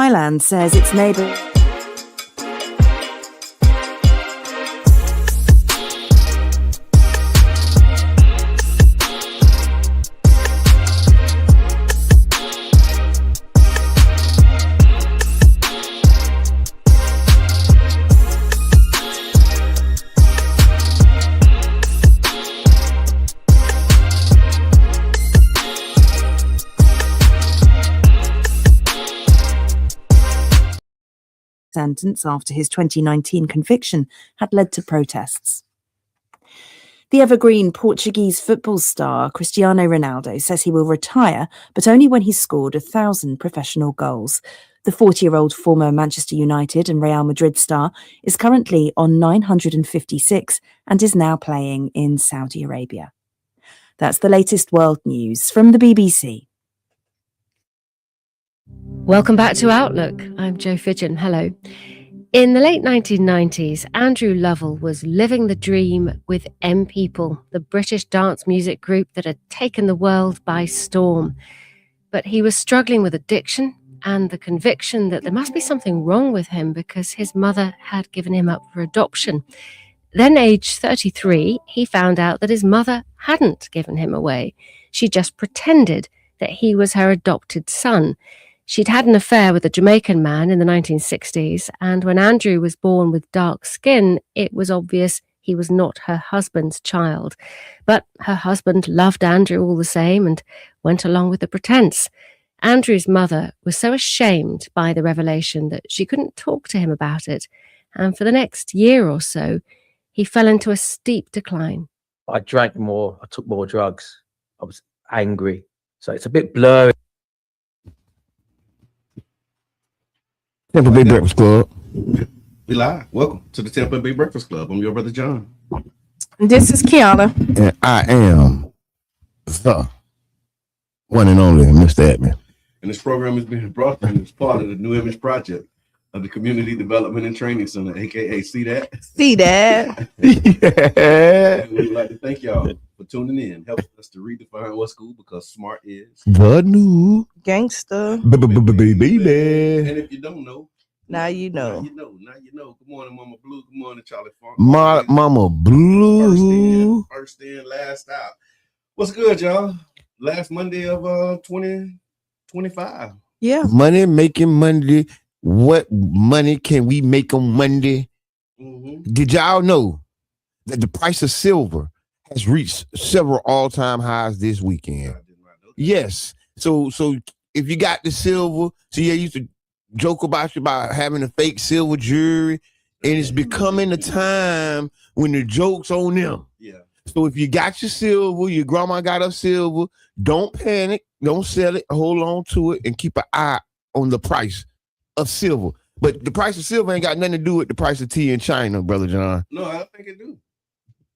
Thailand says its neighbour... sentence after his 2019 conviction had led to protests. The evergreen Portuguese football star Cristiano Ronaldo says he will retire, but only when he's scored 1,000 professional goals. The 40-year-old former Manchester United and Real Madrid star is currently on 956 and is now playing in Saudi Arabia. That's the latest world news from the BBC. Welcome back to Outlook. I'm Jo Fidgen. Hello. In the late 1990s, Andrew Lovell was living the dream with M People, the British dance music group that had taken the world by storm. But he was struggling with addiction and the conviction that there must be something wrong with him because his mother had given him up for adoption. Then, aged 33, he found out that his mother hadn't given him away. She just pretended that he was her adopted son. She'd had an affair with a Jamaican man in the 1960s, and when Andrew was born with dark skin, it was obvious he was not her husband's child. But her husband loved Andrew all the same and went along with the pretense. Andrew's mother was so ashamed by the revelation that she couldn't talk to him about it, and for the next year or so, he fell into a steep decline. I drank more, I took more drugs, I was angry, so it's a bit blurry. Tampa Bay Breakfast Club. We live. Welcome to the Tampa Bay Breakfast Club. I'm your brother John. This is Kiana. And I am the one and only Mr. Edmond. And this program is being brought to you as part of the New Image Project of the Community Development and Training Center, aka See That? See that? Yeah. And we'd like to thank y'all for tuning in, helping us to redefine what school, because smart is The new Gangster. baby. And if you don't know, Now you know. Now you know. Good morning, Mama Blue. Good morning, Charlie Funk. Mama Blue. First in, last out. What's good, y'all? Last Monday of 2025. Yeah. Money making Monday. What money can we make on Monday? Mm-hmm. Did y'all know that the price of silver has reached several all-time highs this weekend? Yes. So if you got the silver, see, I used to joke about having a fake silver jewelry, and it's becoming a time when the joke's on them. Yeah. So if you got your silver, your grandma got her silver, don't panic, don't sell it, hold on to it, and keep an eye on the price of silver. But the price of silver ain't got nothing to do with the price of tea in China, Brother John. No, I don't think it do.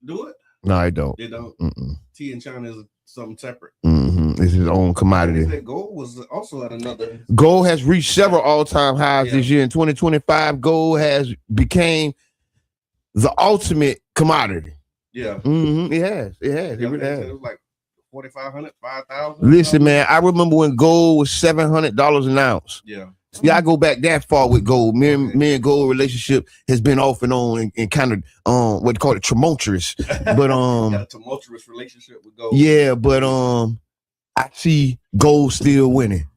Do it? No, I don't. It don't. Mm-mm. Tea in China is something separate. Mm-hmm. It's his own commodity. Gold was also at another. Gold has reached several all-time highs this year. In 2025, gold has became the ultimate commodity. Yeah. Mm-hmm. It has. It really has. It was like 4,500, 5,000. Listen, man, I remember when gold was $700 an ounce. Yeah. See, I go back that far with gold. Me and gold relationship has been off and on and kind of what they call it tumultuous. But got a tumultuous relationship with gold. Yeah, but I see gold still winning.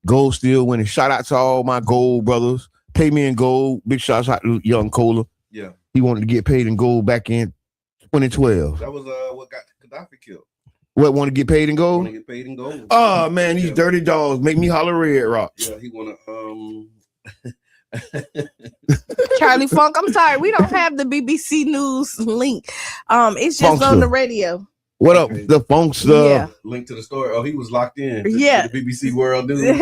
Gold still winning. Shout out to all my gold brothers. Pay me in gold. Big shout out to Young Cola. Yeah. He wanted to get paid in gold back in 2012. That was what got Gaddafi killed. What, want to get paid in gold? Want to get paid in gold. Oh man, these dirty dogs make me holler Red Rocks. Yeah, he want to Charlie Funk, I'm sorry, we don't have the BBC News link. It's just Funkster. On the radio. What up, the Funkster? Yeah. Link to the story. Oh, he was locked in. To the BBC World News.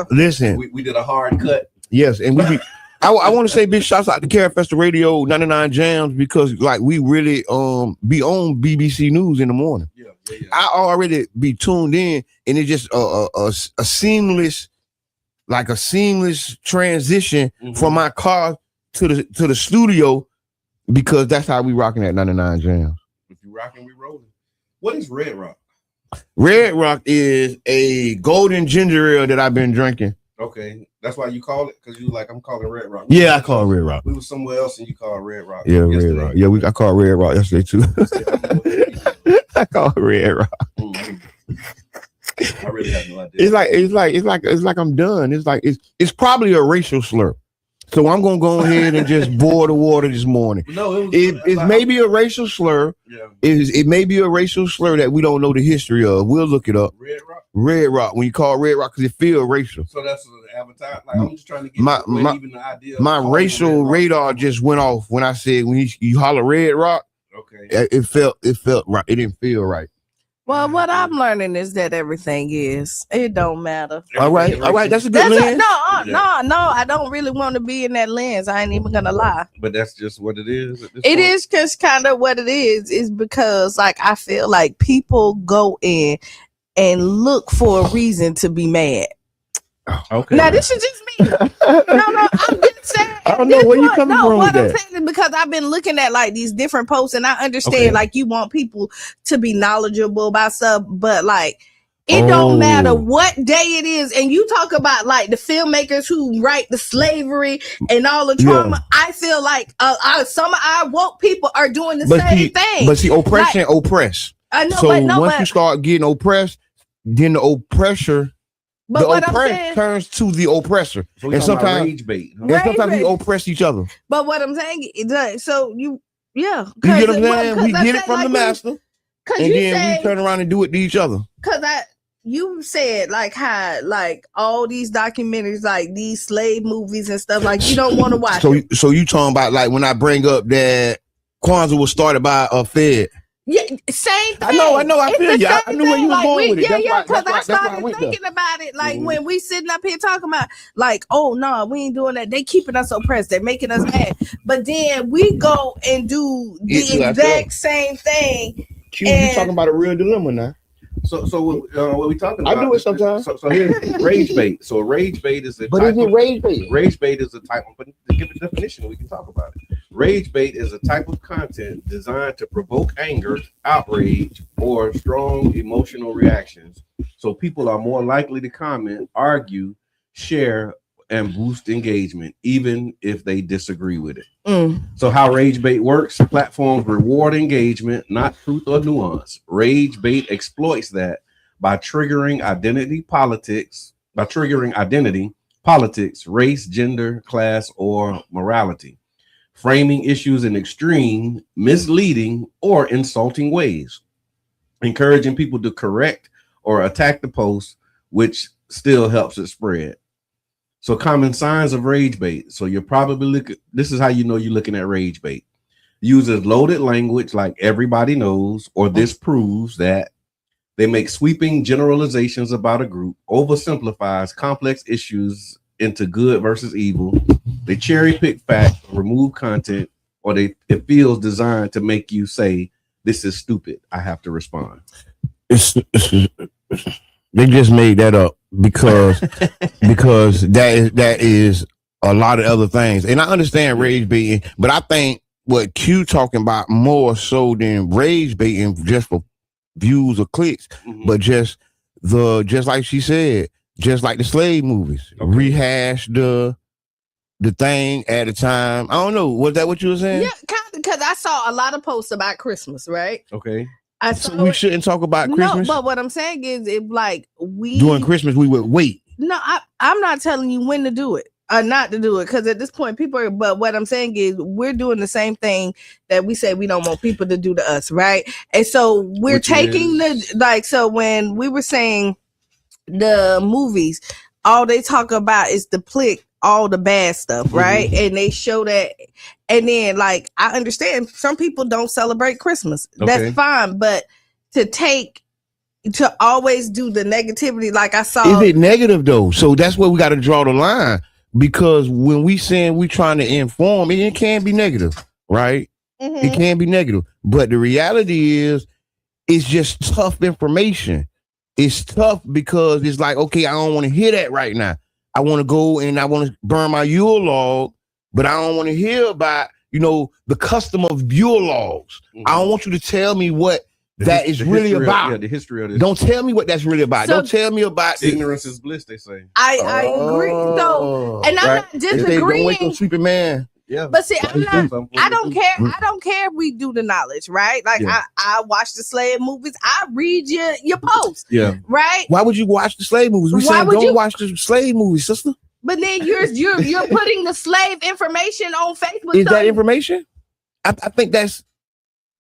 Listen, we did a hard cut. Yes, and I want to say big shouts out to Carrot Festival Radio 99 Jams, because like we really be on BBC News in the morning. Yeah. I already be tuned in, and it's just a seamless, like a seamless transition from my car to the studio, because that's how we rocking at 99 Jams. If you rocking, we rolling. What is Red Rock? Red Rock is a golden ginger ale that I've been drinking Okay, that's why you call it, because you like, I'm calling Red Rock. Yeah, I call it Red Rock. We was somewhere else and you called Red Rock. Yeah, yesterday. Red Rock. Yeah, I called Red Rock yesterday too. I called Red Rock. I really have no idea. It's like I'm done. It's probably a racial slur. So I'm gonna go ahead and just boil the water this morning. No, it may be a racial slur. Yeah. It may be a racial slur that we don't know the history of. We'll look it up. Red Rock. Red Rock. When you call Red Rock, because it feels racial. So that's the advertisement. Like, I'm just trying to get even the idea. My racial radar just went off when I said when you holler Red Rock. Okay. It felt right. It didn't feel right. Well, what I'm learning is that everything is. It don't matter. All right. That's a good lens. No. I don't really want to be in that lens. I ain't even gonna lie. But that's just what it is. It is just kind of what it is because like I feel like people go in and look for a reason to be mad. Okay. Now this is just me. No, I'm just saying. I don't know where you coming from with what I'm that. saying is because I've been looking at like these different posts and I understand like you want people to be knowledgeable about stuff, but like it don't matter what day it is. And you talk about like the filmmakers who write the slavery and all the trauma. Yeah. I feel like some of our woke people are doing the same thing. But see, oppression oppress. I know, so once you start getting oppressed, then the oppressor. But the what oppressed I'm saying, turns to the oppressor, so and sometimes rage bait. And sometimes we oppress each other. But what I'm saying is, so you get what I'm saying? We get it from the master, and then we turn around and do it to each other. Because you said like how like all these documentaries, like these slave movies and stuff, like you don't want to watch. So you talking about like when I bring up that Kwanzaa was started by a Fed. Yeah, same thing. I know. I feel you. I knew where you were going with it. Yeah, because I started thinking about it. Like when we sitting up here talking about, like, oh no, we ain't doing that. They keeping us oppressed. They're making us mad. But then we go and do the exact same thing. You talking about a real dilemma now. So what we talking about? I do it sometimes. So here's rage bait. So a rage bait is a. But is it rage bait? Rage bait is a type of. But to give a definition, we can talk about it. Rage bait is a type of content designed to provoke anger, outrage, or strong emotional reactions. So people are more likely to comment, argue, share, and boost engagement, even if they disagree with it. So how rage bait works, platforms reward engagement, not truth or nuance. Rage bait exploits that by triggering identity politics, race, gender, class, or morality, framing issues in extreme, misleading, or insulting ways, encouraging people to correct or attack the post, which still helps it spread. So common signs of rage bait. So you're probably this is how you know you're looking at rage bait. Uses loaded language like everybody knows, or this proves that. They make sweeping generalizations about a group, oversimplifies complex issues into good versus evil. They cherry pick facts, remove content, or it feels designed to make you say, this is stupid. I have to respond. They just made that up because that is a lot of other things. And I understand rage baiting, but I think what Q talking about more so than rage baiting just for views or clicks, but just like she said, just like the slave movies, rehash the thing at a time. I don't know. Was that what you were saying? Yeah, kind of, because I saw a lot of posts about Christmas, right? Okay. So we shouldn't talk about Christmas. No, but what I'm saying is, if like we during Christmas we would wait. No, I'm not telling you when to do it or not to do it, because at this point people are. But what I'm saying is, we're doing the same thing that we say we don't want people to do to us, right? And so we're taking so when we were saying the movies, all they talk about is depict all the bad stuff, right? And they show that, and then like I understand some people don't celebrate Christmas. That's fine, but to always do the negativity, like I saw. Is it negative though? So that's where we got to draw the line, because when we saying we trying to inform, it can be negative, right? It can be negative, but the reality is, it's just tough information. It's tough because it's like, okay, I don't want to hear that right now. I want to go and I want to burn my Yule log, but I don't want to hear about, the custom of Yule logs. I don't want you to tell me what that is really about. The history of this. Don't tell me what that's really about. So- Don't tell me about Ignorance is bliss, they say. I agree. So, and I'm not They say, don't wake disagreeing. up, sleeping man. Yeah. But see, I don't care. Mm. I don't care if we do the knowledge, right? Like Yeah. I watch the slave movies. I read your posts, Yeah. right? Why would you watch the slave movies? We Why saying would don't you- watch the slave movies, sister. But then you're putting the slave information on Facebook. Is so that information? I think that's.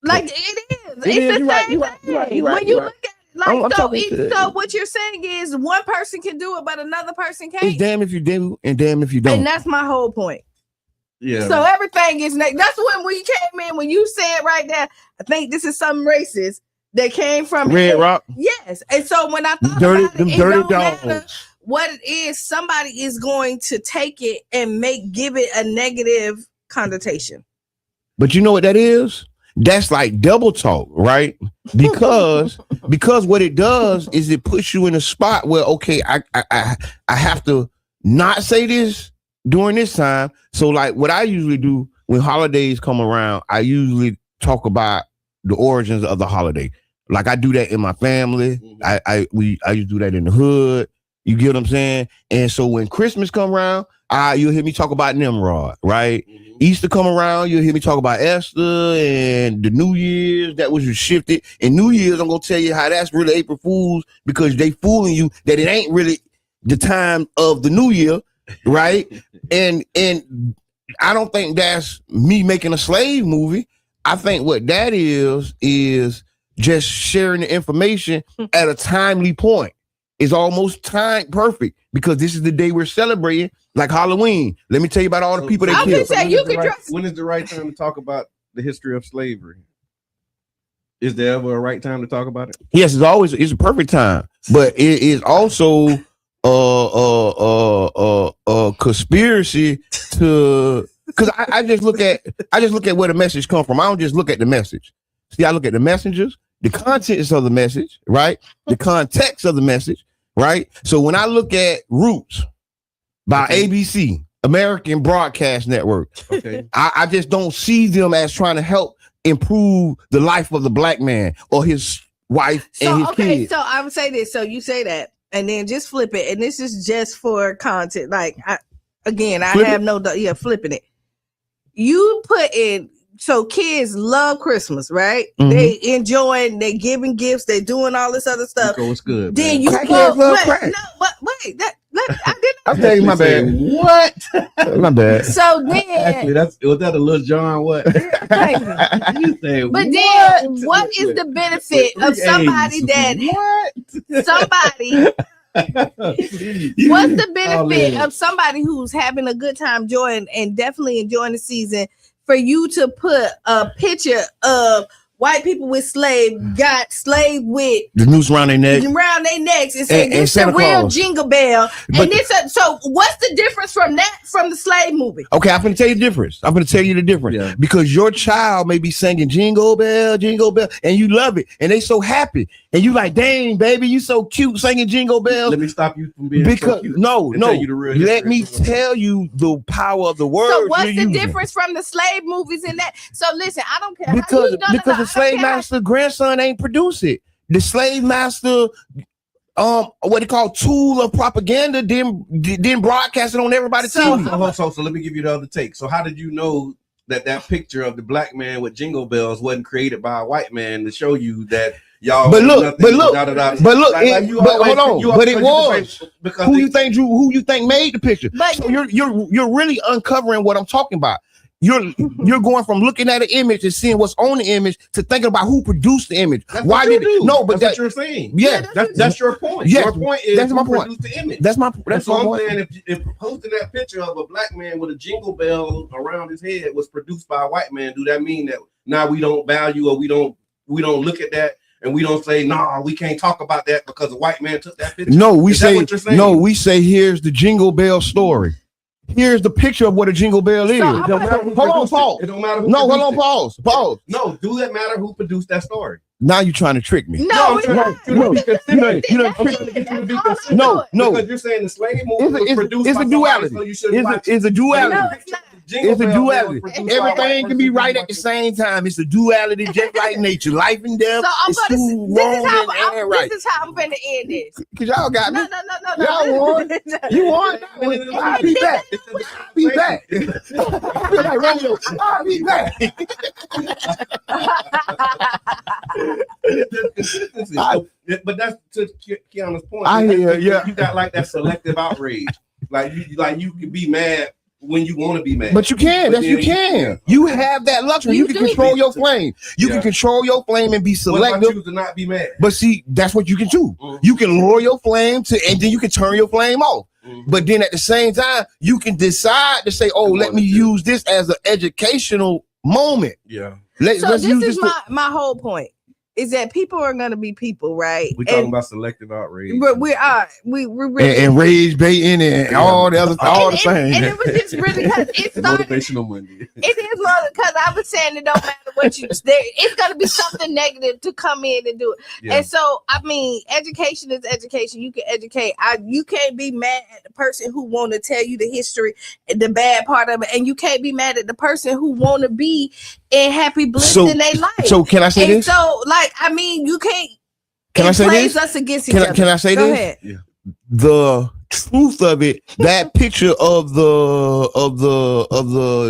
like it is. It It's is. the You're same right, you're right, thing. you're right, you're right, When you you're look at it, I'm like talking to- so what you're saying is one person can do it, but another person It's can't. damn if you do and damn if you don't. And that's my whole point. Yeah. So everything is that's when we came in when you said right there. I think this is some racist that came from Red Rock, Yes, and so when I thought dirty, about them it, dirty don't matter dogs. what it is, somebody is going to take it and give it a negative connotation. But you know what that is? That's like double talk, right? Because what it does is it puts you in a spot where okay, I have to not say this during this time. So like what I usually do when holidays come around, I usually talk about the origins of the holiday. Like I do that in my family. I used to do that in the hood. You get what I'm saying? And so when Christmas come around, you'll hear me talk about Nimrod, right? Easter come around, you'll hear me talk about Esther and the New Year's that was shifted. And New Year's, I'm gonna tell you how that's really April Fools because they fooling you that it ain't really the time of the New Year, right? and I don't think that's me making a slave movie. I think what that is just sharing the information at a timely point. It's almost time perfect because this is the day we're celebrating, like Halloween. Let me tell you about all the people they I was killed. gonna say, you could dress. When is the right time to talk about the history of slavery? Is there ever a right time to talk about it? Yes, it's a perfect time, but it is also a conspiracy to because I just look at where the message come from. I don't just look at the message. See, I look at the messengers, the contents of the message, right? The context of the message, right? So when I look at Roots by ABC, American Broadcast Network, Okay. I just don't see them as trying to help improve the life of the black man or his wife and his kids. So I would say this. So you say that, and then just flip it, and this is just for content. Like flipping it. You put in. So kids love Christmas, right? Mhm. They enjoying, they giving gifts, they doing all this other stuff. Rico, what's good? Then man? you Crackheads love crack. wait, I didn't. I'm telling you, my bad. What? My bad. So then, Actually, was that a little John? What? You say but then, what is the benefit of somebody that what's the benefit of somebody who's having a good time, and definitely enjoying the season for you to put a picture of white people with got slave with The noose around their neck. necks and say And this is a Santa real Claus. jingle bell. But- And this so what's the difference from the slave movie? Okay, I'm going to tell you the difference. Yeah. Because your child may be singing Jingle Bell, Jingle Bell, and you love it, and they so happy, and you like, dang, baby, you so cute singing Jingle Bells. Let me stop you from being Because so cute no, and tell you the real history let me of the- tell you the power of the words. So what's the you're using. difference from the slave movies in that? So listen, I don't care Because how the slave master grandson ain't produce it. The slave master, what they call tool of propaganda, then broadcast it on everybody's TV. So let me give you the other take. So how did you know that picture of the black man with jingle bells wasn't created by a white man to show you that y'all? But look, nothing, but look, da, da, da. but look, Like, it- you but always- hold on, you but always- it was. because Who they- you think made the picture? But So you're really uncovering what I'm talking about. You're going from looking at an image and seeing what's on the image to thinking about who produced the image. That's Why what you did do. no? But that's that, what you're saying. yeah, That's your point. Yes, Your point is that's my who point. produced the image. that's my So I'm point. saying if posting that picture of a black man with a jingle bell around his head was produced by a white man, do that mean that now we don't value or we don't look at that and we don't say we can't talk about that because a white man took that picture? No, we Is that say what you're saying? no. We say here's the Jingle Bell story. Here's the picture of what a Jingle Bell is. So It don't matter who Hold on, produced Paul. it. It don't matter who No, hold produced on, it. pause. No, do that matter who produced that story? Now you're trying to trick me. No, I'm we're trying not. to be consistent. you know, I'm trying to get you to be consistent. No. Because you're saying the slave movie was produced It's by a somebody, duality. so you shouldn't watch It's a duality. No, it's not. Jingle It's a Bells duality. was produced by a white Everything can be person. right at the same time. It's a duality, just like nature. Life and death. So I'm It's gonna. two This wrong is how and right. This is how I'm gonna end this. Cause y'all got me. No. Y'all won. You won. I'll be back. I'll be back. I feel like radio. I'll be back. But that's to Kiana's point. I hear, yeah. You got like that selective outrage. Like you can be mad when you want to be mad. But you can. But That's you then can. You have that luxury. You can do. control your flame. You can control your flame and be What if I selective. choose to not be mad? But see, that's what you can do. Mhm. You can lower your flame to, and then you can turn your flame off. Mhm. But then at the same time, you can decide to say, "Oh, let me use this as an educational moment." Yeah, Let's So this use is this. my whole point. Is that people are gonna be people, right? we talking about selective outrage. But we really And rage baiting and all the other, all the and things. it was just really because it started. Motivational Monday. It is because I was saying it don't matter what you there. It's gonna be something negative to come in and do it. Yeah. And so I mean, education is education. You can educate. You can't be mad at the person who want to tell you the history, the bad part of it, and you can't be mad at the person who want to be in happy bliss in their life. So can I say and this? so, like, I mean, you can't. Can I say plays this? us against each Can other. I say Go this? ahead. The truth of it, that picture of the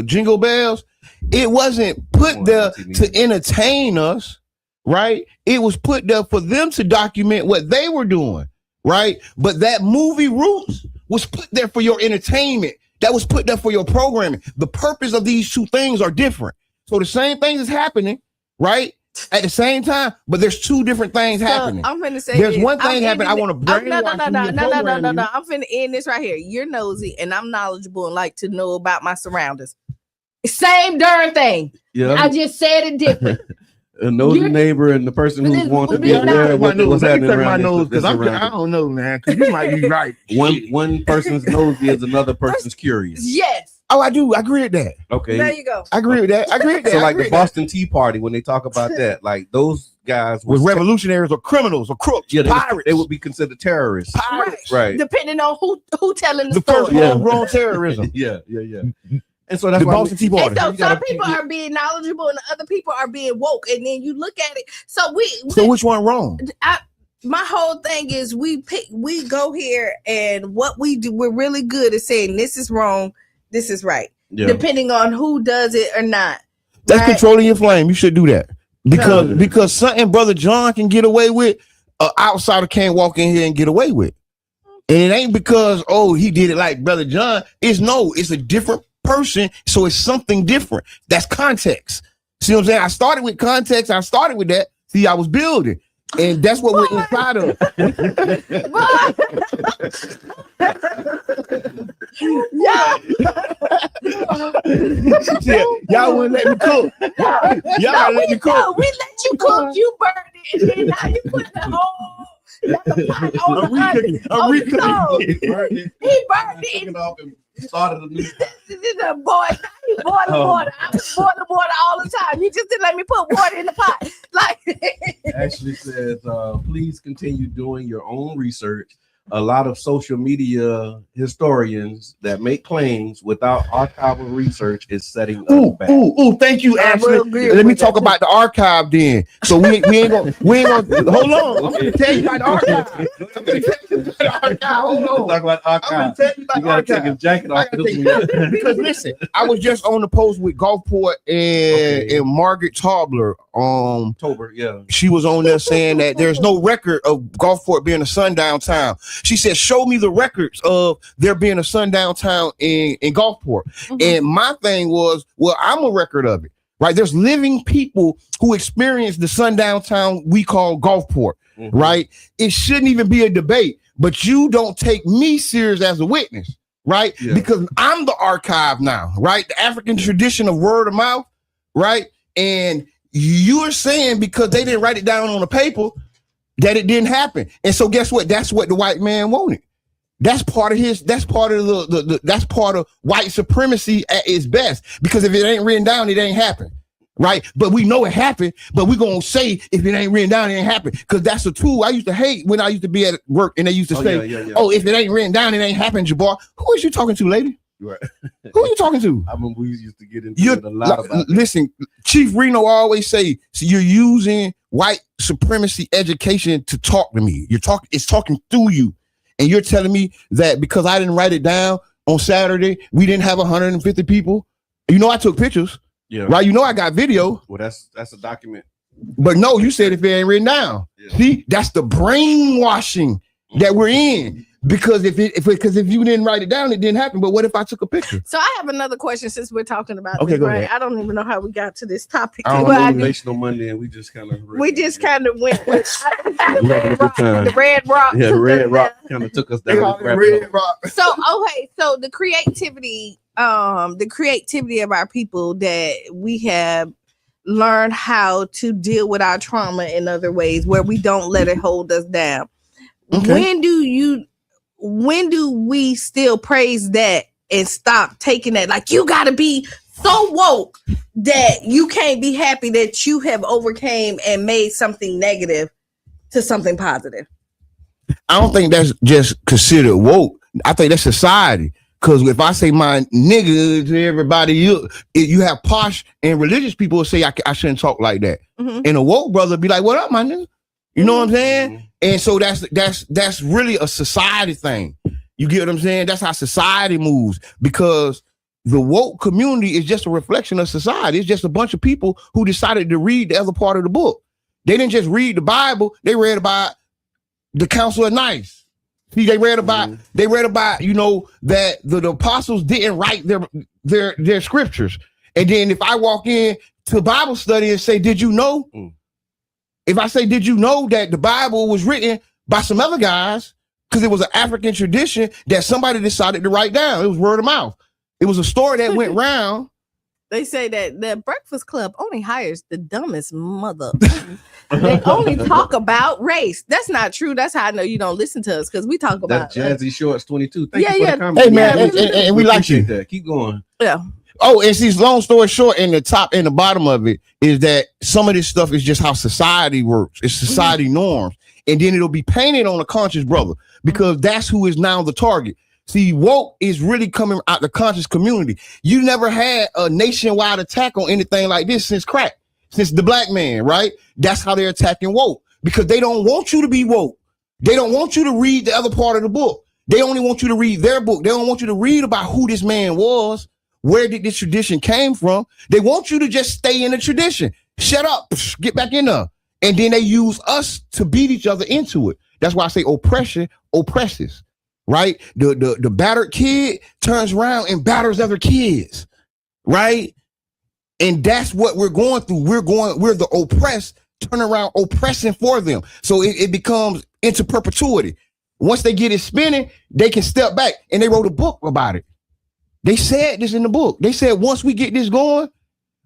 Jingle Bells, it wasn't put there to entertain us, right? It was put there for them to document what they were doing, right? But that movie Roots was put there for your entertainment. That was put there for your programming. The purpose of these two things are different. So the same thing is happening, right? At the same time, but there's two different things happening. I'm finna say There's this. one thing I'm happening. I ending want to it. brainwash No. I'm finna end this right here. You're nosy and I'm knowledgeable and like to know about my surroundings. Same darn thing. Yeah, I just said it different. a nosy neighbor and the person who wants to be aware of what's happening around because I don't know, man. Because you might be right. One person's nosy is another person's curious. Yes. Oh, I do. I agree with that. Okay. There you go. I agree with that. So like the Boston Tea Party, when they talk about that, like those guys with revolutionaries or criminals or crooks, pirates, they would be considered terrorists. Pirates, right? Depending on who telling the first story. homegrown terrorism. Yeah. And so that's the why Boston Tea Party. And so some people are being knowledgeable and other people are being woke, and then you look at it. So which one wrong? My whole thing is we go here and what we do, we're really good at saying this is wrong, this is right. Yeah. Depending on who does it or not. That's right? controlling your flame. You should do that because something Brother John can get away with, an outsider can't walk in here and get away with. And it ain't because he did it like Brother John. It's a different person, so it's something different. That's context. See what I'm saying? I started with context. I started with that. See, I was building. And that's what we're inside of. Y'all wouldn't let me cook. Y'all let me cook. We let you cook. You burned it, and then now you put the whole pot on the He burned it. Started a new. This is a boy. He boiling water. I was boiling water all the time. You just didn't let me put water in the pot. Like Actually says, please continue doing your own research. A lot of social media historians that make claims without archival research is setting us back. Thank you, Ashley. Let me talk about the archive then. So we ain't gonna hold on. I'm gonna tell you about the archive. Hold on. Talk about archive. You gotta take his jacket off. Because listen, I was just on the post with Gulfport and Margaret Tobler. October, yeah. She was on there saying that there's no record of Gulfport being a sundown town. She said, show me the records of there being a sundown town in Gulfport. Mm-hmm. And my thing was, well, I'm a record of it, right? There's living people who experience the sundown town we call Gulfport, right? It shouldn't even be a debate, but you don't take me serious as a witness, right? Yeah. Because I'm the archive now, right? The African tradition of word of mouth, right? And you're saying because they didn't write it down on the paper that it didn't happen. And so guess what? That's what the white man wanted. That's part of that's part of white supremacy at its best. Because if it ain't written down, it ain't happened. Right? But we know it happened, but we're gonna say if it ain't written down, it ain't happened. Because that's a tool I used to hate when I used to be at work and they used to say, if it ain't written down, it ain't happened, Jabbar. Who is you talking to, lady? Right. Who are you talking to? I mean, we used to get into it a lot about that. Listen, Chief Reno always say, so you're using white supremacy education to talk to me. It's talking through you. And you're telling me that because I didn't write it down on Saturday, we didn't have 150 people. You know, I took pictures. Yeah. Right. You know, I got video. Well, that's a document. But no, you said if it ain't written down. Yeah. See, that's the brainwashing that we're in. Because if you didn't write it down, it didn't happen. But what if I took a picture? So I have another question since we're talking about Okay, this, go right? ahead. I don't even know how we got to this topic. I don't Well, know. I do- Motivational Monday, and we just kind of we just kind of went with We having a good time. the red rock. yeah, took Red us Rock down. kind of took us They down. call it Red Rock. So okay, so the creativity of our people that we have learned how to deal with our trauma in other ways where we don't let it hold us down. Okay. When do we still praise that and stop taking that? Like, you gotta be so woke that you can't be happy that you have overcame and made something negative to something positive. I don't think that's just considered woke. I think that's society. Because if I say my nigga to everybody, you have posh and religious people who say I shouldn't talk like that. Mhm. And a woke brother be like, what up, my nigga? You know what I'm saying? Mhm. And so that's really a society thing. You get what I'm saying? That's how society moves, because the woke community is just a reflection of society. It's just a bunch of people who decided to read the other part of the book. They didn't just read the Bible. They read about the Council of Nice. See, they read about, you know, that the apostles didn't write their scriptures. And then if I walk in to Bible study and say, did you know? Mm. If I say, did you know that the Bible was written by some other guys, because it was an African tradition that somebody decided to write down. It was word of mouth. It was a story that went round. They say that the Breakfast Club only hires the dumbest mother. They only talk about race. That's not true. That's how I know you don't listen to us, because we talk about That's Jazzy Shorts 22. Thank Yeah, you for yeah. the comment. Hey, man, Yeah, and we like you. appreciate that. Keep going. yeah. Oh, and see, long story short, in the top and the bottom of it is that some of this stuff is just how society works. It's society norms. And then it'll be painted on a conscious brother, because that's who is now the target. See, woke is really coming out the conscious community. You never had a nationwide attack on anything like this since crack, since the black man, right? That's how they're attacking woke, because they don't want you to be woke. They don't want you to read the other part of the book. They only want you to read their book. They don't want you to read about who this man was. Where did this tradition came from? They want you to just stay in the tradition. Shut up, get back in there. And then they use us to beat each other into it. That's why I say oppression oppresses, right? The battered kid turns around and batters other kids, right? And that's what we're going through. We're the oppressed, turn around oppressing for them. So it becomes into perpetuity. Once they get it spinning, they can step back, and they wrote a book about it. They said this in the book. They said, once we get this going,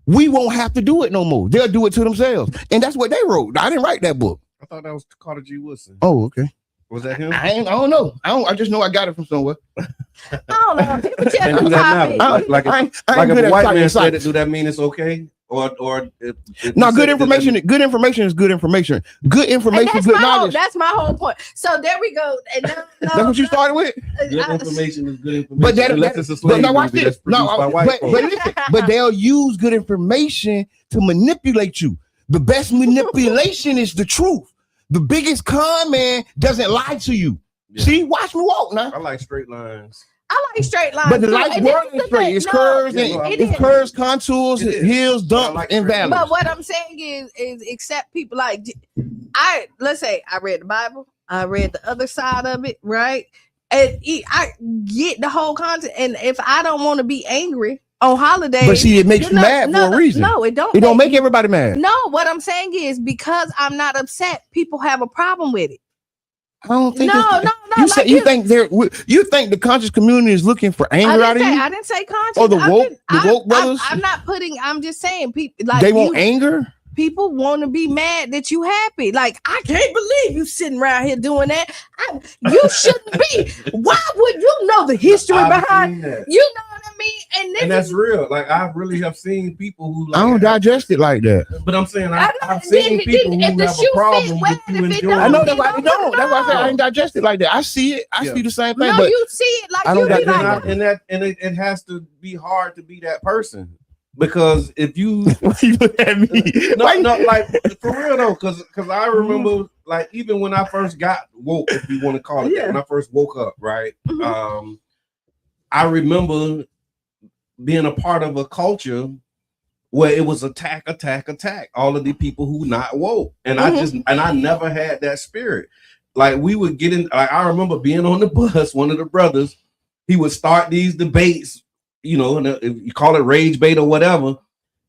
we won't have to do it no more. They'll do it to themselves. And that's what they wrote. I didn't write that book. I thought that was Carter G. Woodson. Oh, okay. Was that him? I don't know. I just know I got it from somewhere. I don't know. People just And do that matter? Like I ain't if good a at white citing man said sites. it, do that mean it's okay? Or if No, he good said it, information. Good information is good information. Good information, that's good knowledge. That's my whole point. So there we go. And That's what you started with. Good information is good information. But that, Unless it's a slave now watch movie this. that's produced by white but folks. listen, but they'll use good information to manipulate you. The best manipulation is the truth. The biggest con man doesn't lie to you. Yeah. See, watch me walk now. I like straight lines. I like straight lines. But the too. life And world this is the straight. thing. It's No, curves Yeah, and no, it it's is. curves, contours, It is. hills, But I dumps, like and straight valleys. But what I'm saying is accept people like let's say I read the Bible, I read the other side of it, right? And I get the whole content. And if I don't want to be angry on holidays, But see, it makes you mad for a reason. No, it don't. It don't make everybody mad. No, what I'm saying is because I'm not upset, people have a problem with it. I don't think. No. You like think you think the conscious community is looking for anger out of you? I didn't say conscious. Or the woke brothers? I'm just saying people like They want anger. People want to be mad that you happy. Like, I can't believe you sitting around here doing that. You shouldn't be. Why would you know the history behind? That. You know what I me, and that's real. Like I really have seen people who. Like, I don't digest it like that. But I'm saying I know, I've seen then people if who the have shoe a problem fit with well, you if it enjoying. I know don't, that's why I don't. That's why I said I no. ain't digest it like that. I see it. I see the same thing. No, but you see it like I you don't be got like, it has to be hard to be that person because if you why you look at me? no, like for real though, because I remember like even when I first got woke, if you want to call it that, when I first woke up, right? I remember being a part of a culture where it was attack. All of the people who not woke, and I never had that spirit. Like we would get in. Like I remember being on the bus. One of the brothers, he would start these debates, you know, and you call it rage bait or whatever.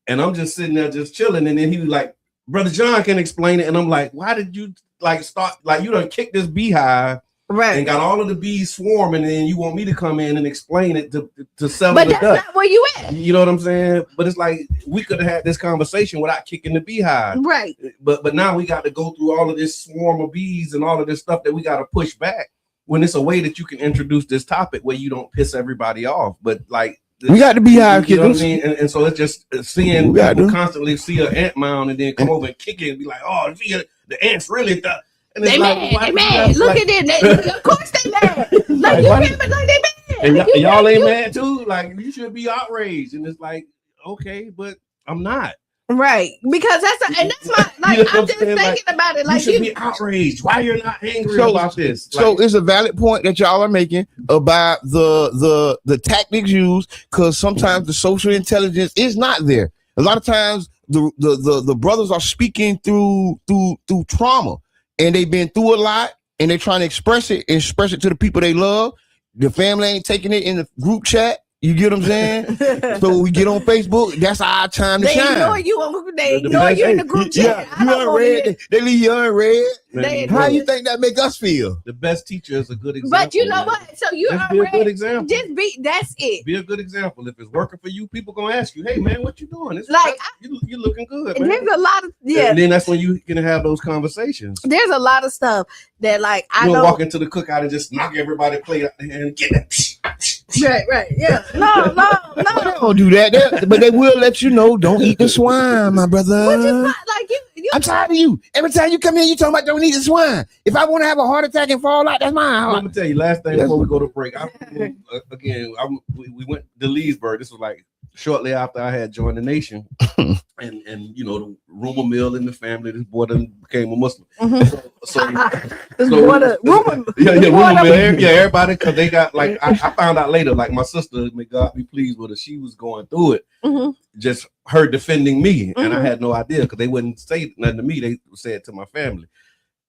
And I'm just sitting there just chilling, and then he was like, "Brother John can explain it," and I'm like, "Why did you like start? Like you done kick this beehive." right, And got all of the bees swarming, and then you want me to come in and explain it to settle but the that's dust. not where you at, You know what I'm saying? But it's like we could have had this conversation without kicking the beehive. right? But now we got to go through all of this swarm of bees and all of this stuff that we got to push back. When it's a way that you can introduce this topic where you don't piss everybody off. But like we got the beehive, you know kids. what I mean? And so it's just seeing people constantly see an ant mound and then come over and kick it and be like, "Oh, the ants really." And They like, mad, they mad. Look at it. Of course they mad. Like you remember, like they mad. And Like, y'all ain't mad too. Like you should be outraged. And it's like, okay, but I'm not. right? Because that's my like. You know I'm just thinking like, about it. Like you should be outraged. Why you're not angry about this? So it's a valid point that y'all are making about the tactics used, because sometimes the social intelligence is not there. A lot of times the brothers are speaking through trauma, and they've been through a lot, and they're trying to express it to the people they love. The family ain't taking it in the group chat. You get what I'm saying? So we get on Facebook. That's our time to shine. They ignore you in the group chat. Yeah, you unread. They leave you unread. How you think that make us feel? The best teacher is a good example. But you know what? So you just be a good example. That's it. Be a good example. If it's working for you, people gonna ask you, "Hey man, what you doing?" It's like you're looking good. Man. There's a lot of And then that's when you can have those conversations. There's a lot of stuff that like I don't know. Walk into the cookout and just knock everybody plate out the hand and get it. Right, yeah. No. They don't do that, but they will let you know. Don't eat the swine, my brother. Which is not, like you. I'm tired of you. Every time you come in, you talking about don't eat the swine. If I want to have a heart attack and fall out, that's mine. I'm gonna tell you last thing before we go to break. We went to Leesburg. This was like shortly after I had joined the nation, and you know the rumor mill in the family. This boy then became a Muslim. Rumor mill. Yeah, everybody, because they got like I found out later. Like my sister, may God be pleased with her, she was going through it. Just her defending me, and I had no idea because they wouldn't say nothing to me. They said it to my family.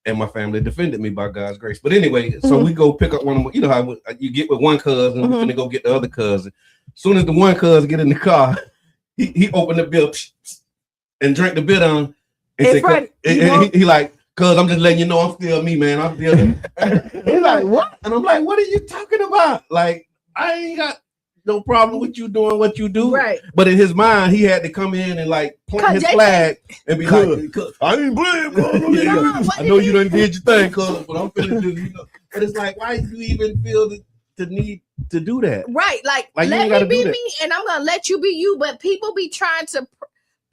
And my family defended me by God's grace. But anyway, so we go pick up one of them. You know how you get with one cousin, and we're gonna go get the other cousin. As soon as the one cousin get in the car, he opened the bill and drank the beer down. And said, he like, "Cuz I'm just letting you know I'm still me, man. I'm still." He's like, "What?" And I'm like, "What are you talking about? Like, I ain't got no problem with you doing what you do." Right. But in his mind, he had to come in and like plant his flag and be like, "I ain't blame. I know you done did your thing, cuz, but I'm finna do, you know." But it's like, why do you even feel the need to do that? Right. Like let me be me, and I'm gonna let you be you. But people be trying to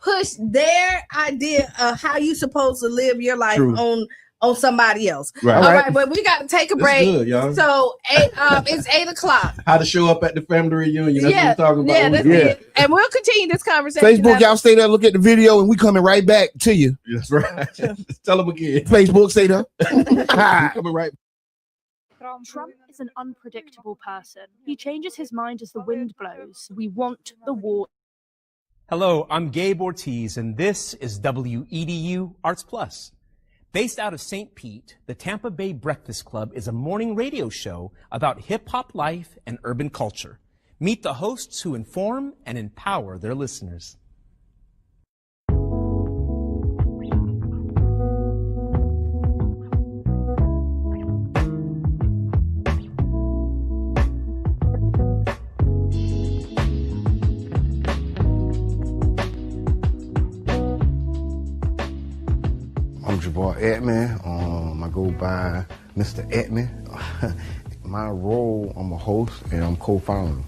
push their idea of how you supposed to live your life on somebody else. Right. All right, but we got to take a break. Good, y'all. So it's 8:00. How to show up at the family reunion. That's what we're talking about. Yeah, that's it. And we'll continue this conversation. Facebook, y'all stay there, look at the video, and we coming right back to you. That's right. Tell them again. Facebook, stay there. Coming right. Trump is an unpredictable person. He changes his mind as the wind blows. We want the war. Hello, I'm Gabe Ortiz, and this is WEDU Arts Plus. Based out of St. Pete, the Tampa Bay Breakfast Club is a morning radio show about hip-hop life and urban culture. Meet the hosts who inform and empower their listeners. I'm Jabbar Edmond. I go by Mr. Edmond. My role, I'm a host and I'm co-founder.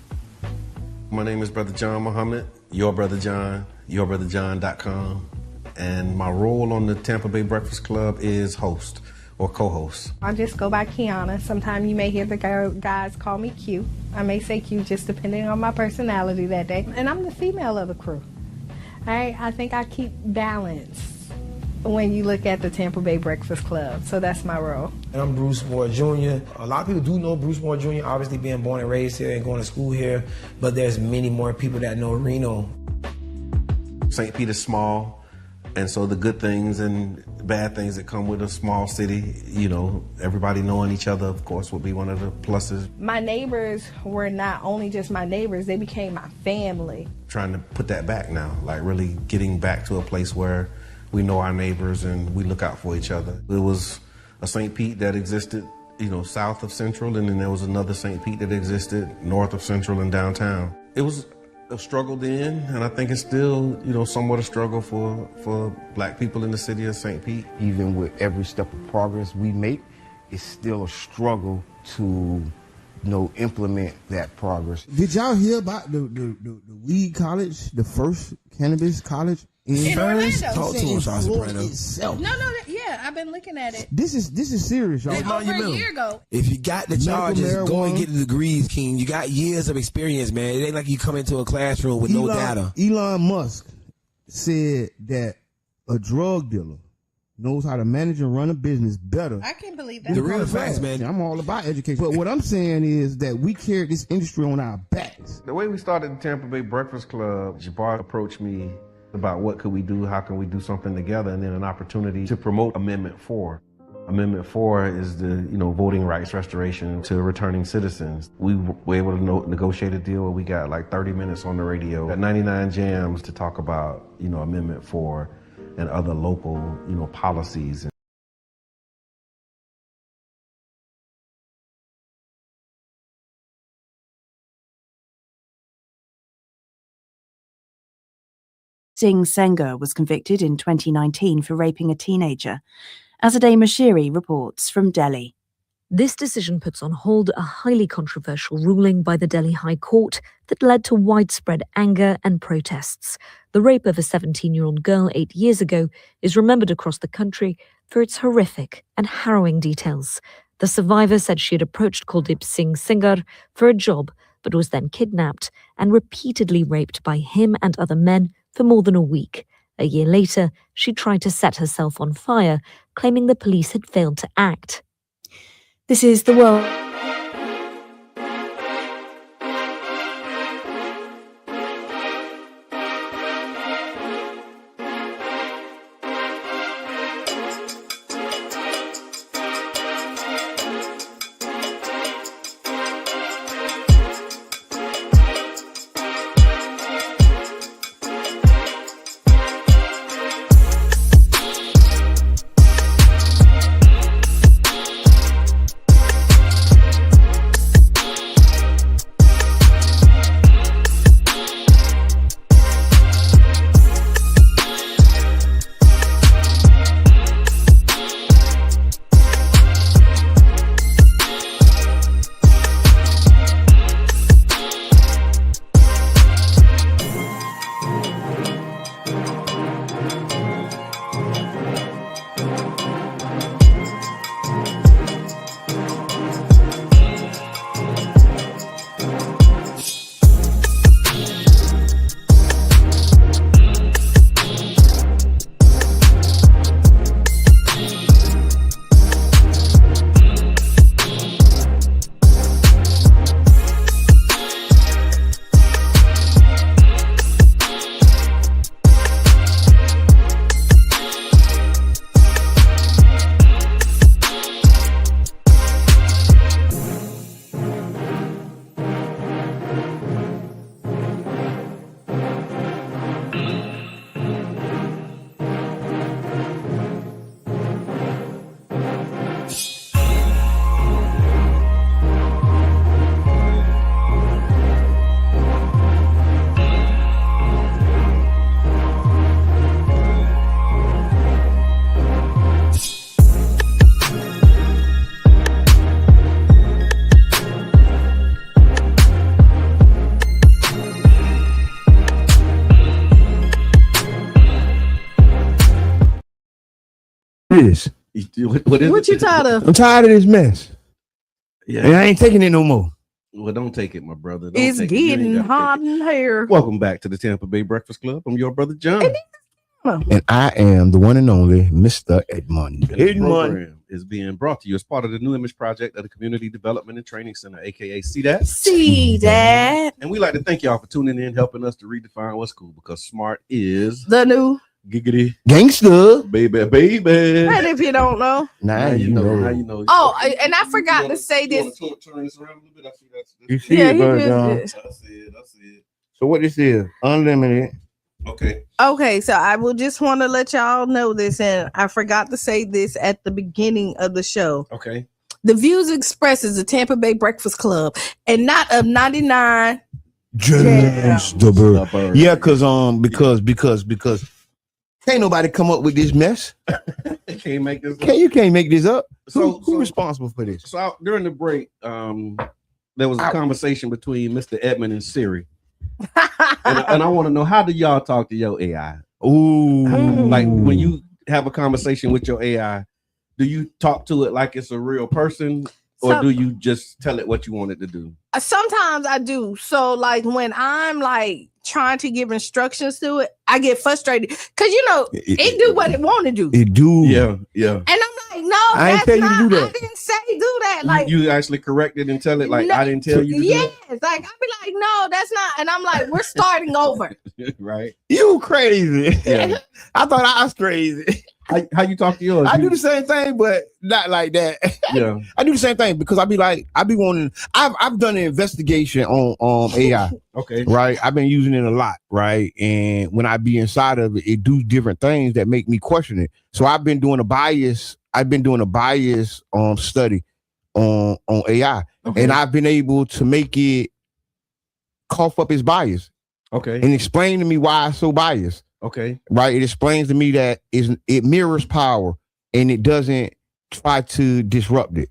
My name is Brother John Muhammad, your Brother John, yourbrotherjohn.com. And my role on the Tampa Bay Breakfast Club is host or co-host. I just go by Kiana. Sometimes you may hear the guys call me Q. I may say Q just depending on my personality that day. And I'm the female of the crew. All right, I think I keep balance when you look at the Tampa Bay Breakfast Club. So that's my role. And I'm Bruce Moore Jr. A lot of people do know Bruce Moore Jr., obviously being born and raised here and going to school here, but there's many more people that know Reno. St. Pete is small, and so the good things and bad things that come with a small city, you know, everybody knowing each other, of course, would be one of the pluses. My neighbors were not only just my neighbors, they became my family. Trying to put that back now, like really getting back to a place where we know our neighbors and we look out for each other. There was a St. Pete that existed, you know, south of Central, and then there was another St. Pete that existed north of Central and downtown. It was a struggle then, and I think it's still, you know, somewhat a struggle for Black people in the city of St. Pete. Even with every step of progress we make, it's still a struggle to, implement that progress. Did y'all hear about the weed college, the first cannabis college in Orlando? Talk to us, itself. No, yeah, I've been looking at it. This is serious, y'all. Over a year ago. If you got the charges, go and get the degrees, King. You got years of experience, man. It ain't like you come into a classroom with no data. Elon Musk said that a drug dealer knows how to manage and run a business better. I can't believe that. The real facts, man. I'm all about education. But what I'm saying is that we carry this industry on our backs. The way we started the Tampa Bay Breakfast Club, Jabbar approached me about what could we do, how can we do something together, and then an opportunity to promote Amendment 4. Amendment 4 is the, voting rights restoration to returning citizens. We were able to negotiate a deal where we got like 30 minutes on the radio, got 99 jams to talk about, Amendment 4 and other local, policies. Singh Sengar was convicted in 2019 for raping a teenager. Azadeh Mashiri reports from Delhi. This decision puts on hold a highly controversial ruling by the Delhi High Court that led to widespread anger and protests. The rape of a 17-year-old girl 8 years ago is remembered across the country for its horrific and harrowing details. The survivor said she had approached Kuldip Singh Sengar for a job, but was then kidnapped and repeatedly raped by him and other men for more than a week. A year later, she tried to set herself on fire, claiming the police had failed to act. This is The World. of this. What you tired of? I'm tired of this mess. Yeah. And I ain't taking it no more. Well, don't take it, my brother. Don't It's take it. You ain't getting gotta hot take it. in here. Welcome back to the Tampa Bay Breakfast Club. I'm your brother John. And I am the one and only Mr. Edmond. And this program is being brought to you as part of the New Image Project of the Community Development and Training Center, aka CDAT. See that? And we like to thank y'all for tuning in, helping us to redefine what's cool, because smart is The new giggity gangster, baby. And if you don't know, now you know. Now you know. oh, and I forgot to say this. Turn this around a little bit. I see that's You see Yeah, it, he brother just John? did. I see it. I see it. So what this is? Unlimited. Okay. Okay, so I will just want to let y'all know this, and I forgot to say this at the beginning of the show. Okay. The views expressed is the Tampa Bay Breakfast Club, and not of 99. James the bird. Yeah, because can't nobody come up with this mess. Can't make this. You can't make this up. So Who's responsible for this? So during the break, there was a conversation between Mr. Edmond and Siri, and I want to know, how do y'all talk to your AI? Ooh, like when you have a conversation with your AI, do you talk to it like it's a real person, or do you just tell it what you want it to do? Sometimes I do. So like when I'm like trying to give instructions to it, I get frustrated because it do what it want to do. It do. Yeah. And I'm like, no, I ain't that's tell you not, to do that. I didn't say do that. Like You actually correct it and tell it like, no, I didn't tell you to do yes, like I'd be like, no, that's not. And I'm like, we're starting over. it. Right. You crazy. Yeah. I thought I was crazy. How you talk to yours? I do the same thing, but not like that. Yeah. I do the same thing because I've done an investigation on AI. Okay. Right. I've been using it a lot. Right. And when I be inside of it, it do different things that make me question it. So I've been doing a bias study on AI. Okay. And I've been able to make it cough up its bias. Okay. And explain to me why it's so biased. Okay. Right. It explains to me that it mirrors power and it doesn't try to disrupt it.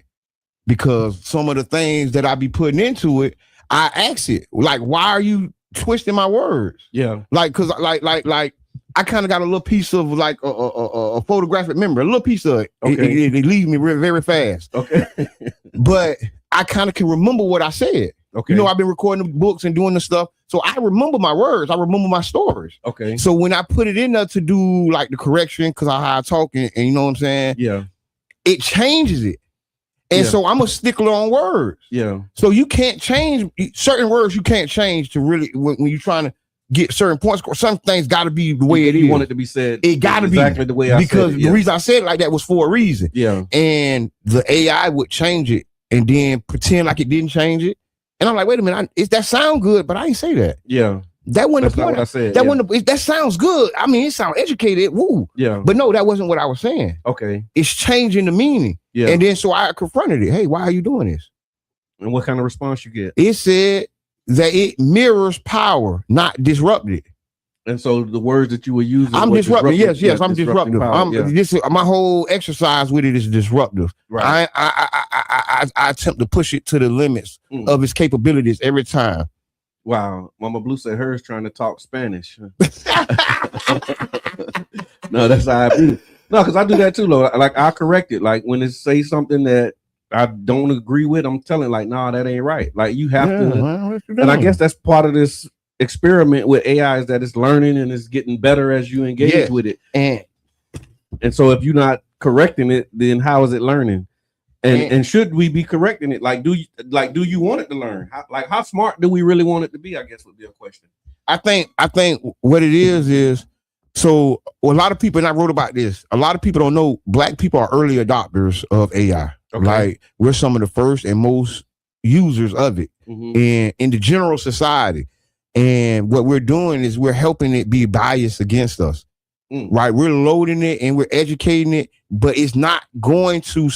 Because some of the things that I be putting into it, I ask it, like, why are you twisting my words? Yeah. Like, cause like I kind of got a little piece of like a photographic memory, a little piece of it. Okay. It leaves me very fast. Okay. But I kind of can remember what I said. Okay. I've been recording the books and doing the stuff. So I remember my words. I remember my stories. Okay. So when I put it in there to do like the correction, because I how I talk and you know what I'm saying? Yeah. It changes it. And so I'm a stickler on words. Yeah. So you can't change certain words. You can't change to really when you're trying to get certain points. Some things got to be the way it is. You want it to be said. It got to be exactly the way I said it. Because the reason I said it like that was for a reason. Yeah. And the AI would change it and then pretend like it didn't change it. And I'm like, wait a minute, that sound good, but I ain't say that. Yeah. That wasn't the point. What I said. That sounds good. I mean, it sounds educated. Woo. Yeah. But no, that wasn't what I was saying. Okay. It's changing the meaning. Yeah. And then so I confronted it. Hey, why are you doing this? And what kind of response you get? It said that it mirrors power, not disrupted. And so the words that you were using, I'm disruptive. Yes, I'm disruptive. Power, my whole exercise with it is disruptive. Right. I attempt to push it to the limits of its capabilities every time. Wow, Mama Blue said hers trying to talk Spanish. No, that's how I do. No, because I do that too, Lord. Like I correct it. Like when it says something that I don't agree with, I'm telling like, nah, that ain't right. Like you have to. And I guess that's part of this experiment with AI is that it's learning and it's getting better as you engage with it. And so if you're not correcting it, then how is it learning? And should we be correcting it? Like, do you want it to learn? How smart do we really want it to be? I guess would be a question. I think what it is so a lot of people, and I wrote about this, a lot of people don't know Black people are early adopters of AI. Okay. Like we're some of the first and most users of it in the general society. And what we're doing is we're helping it be biased against us. Right, we're loading it and we're educating it, but it's not going to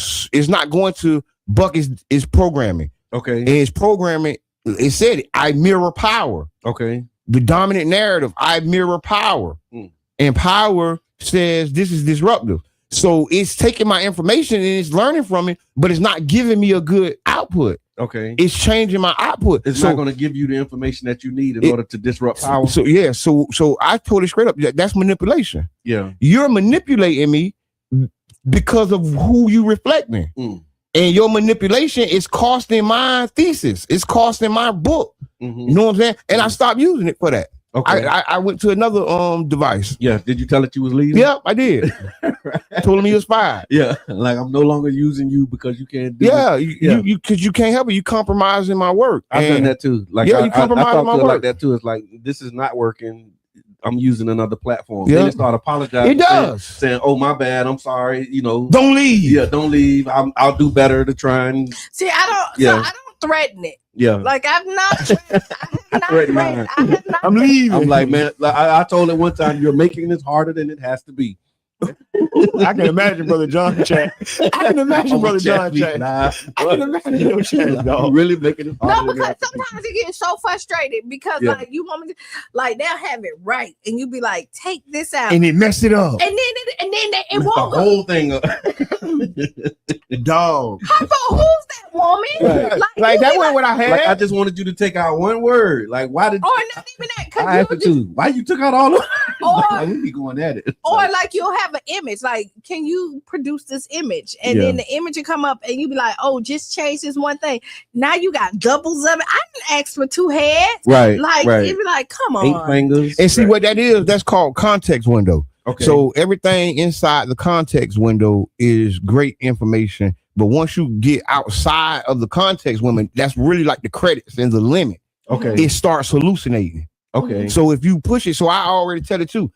buck its programming. Okay, and its programming. It said I mirror power. Okay, the dominant narrative. I mirror power, and power says this is disruptive. So it's taking my information and it's learning from it, but it's not giving me a good output. Okay, it's changing my output. It's not going to give you the information that you need in order to disrupt power. So I told it straight up. That's manipulation. Yeah, you're manipulating me because of who you reflecting. And your manipulation is costing my thesis. It's costing my book. You know what I'm saying? And I stopped using it for that. Okay. I went to another device. Yeah. Did you tell it you was leaving? Yep, I did. Told him he was fired. Yeah. Like, I'm no longer using you because you can't do it. You because you can't help it. You compromising my work. I've done that too. Like, yeah, I you compromise talk my to it work. like that too. It's like, this is not working. I'm using another platform. Yeah. Then it start apologizing. It does. Saying, "Oh, my bad. I'm sorry. You know, don't leave. Yeah, don't leave. I'll do better to try and see. I don't. Yeah. So I don't threaten it. Yeah. Like I've not. I'm leaving. I'm like, man. Like, I told it one time, you're making this harder than it has to be. I can imagine Brother John chat. I can imagine Brother John chat. I can imagine your chat, dog. Really making it harder. No, because sometimes you get so frustrated because like you want me to, like they'll have it right, and you be like, take this out, and it messed it up, and then it the won't whole thing up. Dog. How about who's that woman? Right. Like that wasn't what I had. Like, I just wanted you to take out one word. Like, why did? Or not even that. I have to. Why you took out all of? Or like, we be going at it. Or like you'll have an image, like, can you produce this image? And then the image will come up and you be like, oh, just change this one thing. Now you got doubles of it. I didn't ask for 2 heads. Right. Like, right. you be like, come on. 8 fingers. And see what that is? That's called context window. Okay. So everything inside the context window is great information. But once you get outside of the context window, that's really like the credits and the limit. Okay. It starts hallucinating. Okay. So if you push it, so I already tell it too.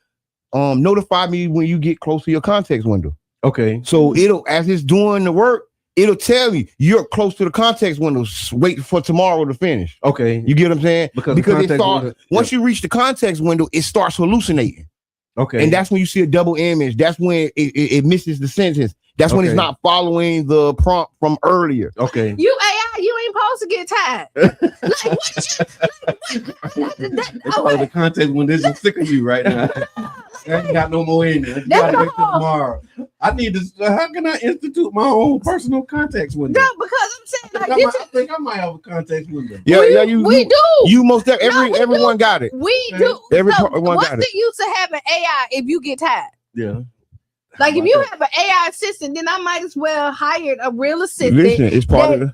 Notify me when you get close to your context window. Okay. So it'll, as it's doing the work, it'll tell you you're close to the context window. Wait for tomorrow to finish. Okay. You get what I'm saying? Because it starts, once you reach the context window, it starts hallucinating. Okay. And that's when you see a double image. That's when it misses the sentence. That's when it's not following the prompt from earlier. Okay. You AI, you ain't supposed to get tired. The context when this is sick of you right now. I ain't got no more in there. You gotta wait till tomorrow. I need to. How can I institute my own personal context window? No, because I'm saying like I think I might have a context window. Yeah, we do. You most everyone got it. We do. Everyone what's got the it. use of having AI if you get tired? Yeah. Like if you have an AI assistant, then I might as well hire a real assistant. Listen, it's part of the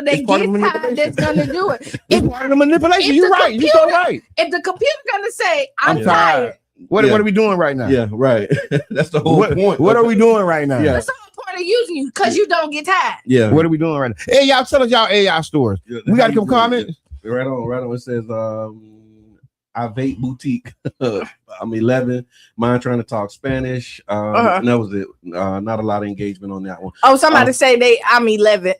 they get tired that's gonna do it. It's part of the manipulation. You're right. You're so right. If the computer gonna say, I'm tired. What are we doing right now? Yeah, right. That's the whole point. What are we doing right now? Yeah. That's the whole point of using you because you don't get tired. Yeah. What are we doing right now? Hey, y'all tell us y'all AI stories. Yeah, we got some comments. Right on. It says I vape boutique. I'm 11. Mine trying to talk Spanish. And that was it. Not a lot of engagement on that one. Oh, somebody say I'm 11.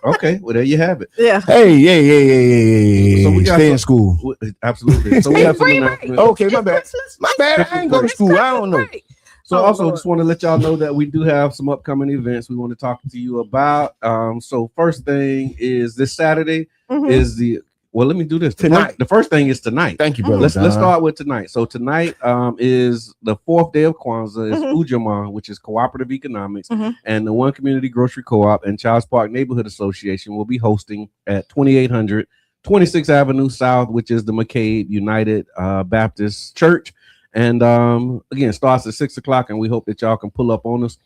Okay, well there you have it. Yeah. Hey. So we got stay in school. Absolutely. So we have some announcements. Okay, my bad. My bad. I ain't go to school. I don't know. So also just want to let y'all know that we do have some upcoming events we want to talk to you about. So first thing is this Saturday is the let me do this tonight. The first thing is tonight. Thank you, brother. Let's start with tonight. So tonight is the 4th day of Kwanzaa. It's WUJM, which is cooperative economics, and the One Community Grocery Co-op and Childs Park Neighborhood Association will be hosting at 2800 26th Avenue South, which is the McCabe United Baptist Church. And again, starts at 6 o'clock, and we hope that y'all can pull up on us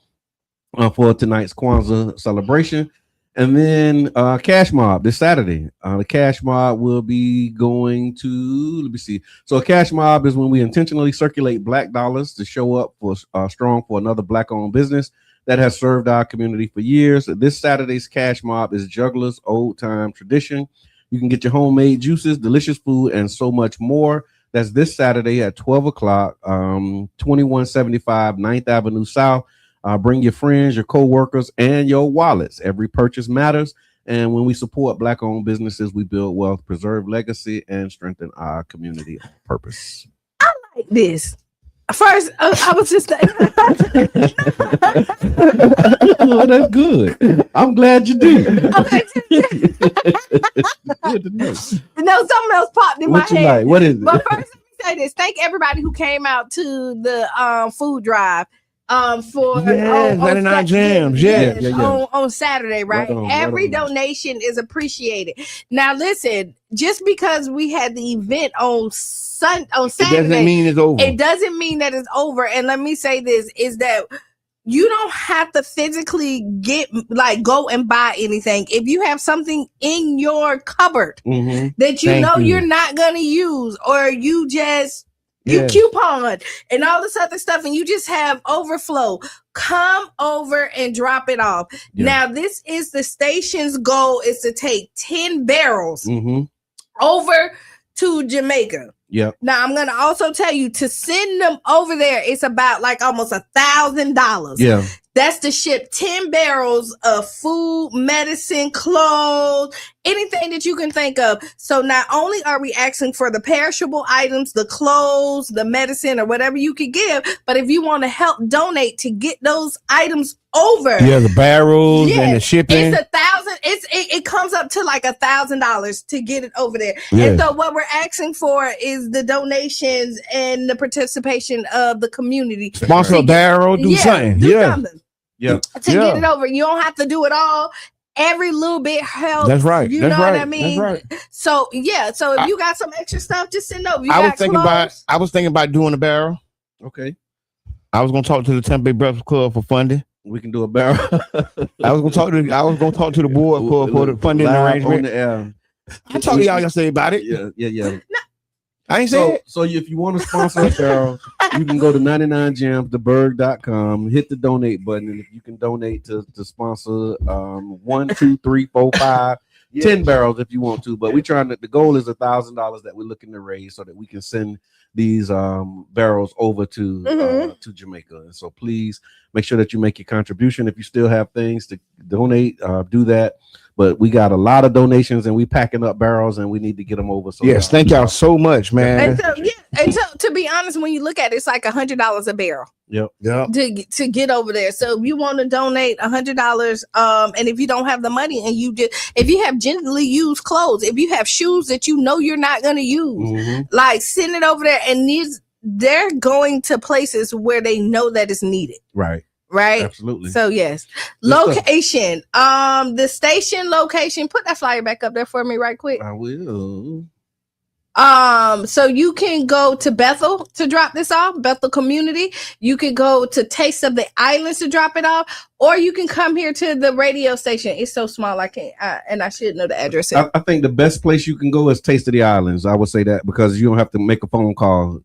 for tonight's Kwanzaa celebration. And then Cash Mob this Saturday. The Cash Mob will be going to, let me see. So a Cash Mob is when we intentionally circulate Black dollars to show up for strong for another Black-owned business that has served our community for years. This Saturday's Cash Mob is Juggler's Old Time Tradition. You can get your homemade juices, delicious food, and so much more. That's this Saturday at 12 o'clock, 2175 9th Avenue South. Bring your friends, your co-workers, and your wallets. Every purchase matters. And when we support Black-owned businesses, we build wealth, preserve legacy, and strengthen our community on purpose. I like this. First, I was just oh, that's good. I'm glad you did. Okay. Good to know. No, something else popped in my head. Like? What is it? But first, let me say this. Thank everybody who came out to the food drive. For 99 jams. On Saturday, right? Every donation is appreciated. Now, listen, just because we had the event on Saturday, it doesn't mean it's over. It doesn't mean that it's over. And let me say this: is that you don't have to physically go and buy anything. If you have something in your cupboard that you know you're not going to use, or you just you coupon and all this other stuff, and you just have overflow, come over and drop it off. Now, this is the station's goal, is to take 10 barrels over to Jamaica. Yep. Now, I'm going to also tell you, to send them over there, it's about like almost $1,000. Yeah. That's to ship 10 barrels of food, medicine, clothes, anything that you can think of. So not only are we asking for the perishable items, the clothes, the medicine, or whatever you could give, but if you want to help donate to get those items over. Yeah, the barrels and the shipping. It's $1,000. It comes up to like $1,000 to get it over there. Yeah. And so what we're asking for is the donations and the participation of the community. Sponsor a barrel, do something. Do something. Yeah. To get it over. You don't have to do it all. Every little bit helps. That's right. You That's know right. what I mean? That's right. So if you got some extra stuff, just send over. I was thinking about doing a barrel. Okay. I was gonna talk to the Tampa Bay Breakfast Club for funding. We can do a barrel. I was gonna talk to the board for the funding arrangement. On the air. I talked to y'all yesterday about it. Yeah. I ain't saying it. So if you want to sponsor a barrel, you can go to 99jamstheberg.com, hit the donate button, and if you can donate to sponsor 1, 2, 3, 4, 5, 10 barrels if you want to. But we trying to, the goal is $1,000 that we're looking to raise so that we can send these barrels over to Jamaica. And so please make sure that you make your contribution. If you still have things to donate, do that. But we got a lot of donations, and we packing up barrels, and we need to get them over. So yes, thank y'all so much, man. And so to be honest, when you look at it, it's like $100 a barrel. Yep. To get over there. So if you want to donate $100, and if you don't have the money, and if you have gently used clothes, if you have shoes that you know you're not going to use, like send it over there. And they're going to places where they know that it's needed. Right. Absolutely. So yes. Location. The station location. Put that flyer back up there for me right quick. I will. So you can go to Bethel to drop this off, Bethel Community. You can go to Taste of the Islands to drop it off, or you can come here to the radio station. It's so small, I can't, and I should know the address. I think the best place you can go is Taste of the Islands. I would say that because you don't have to make a phone call.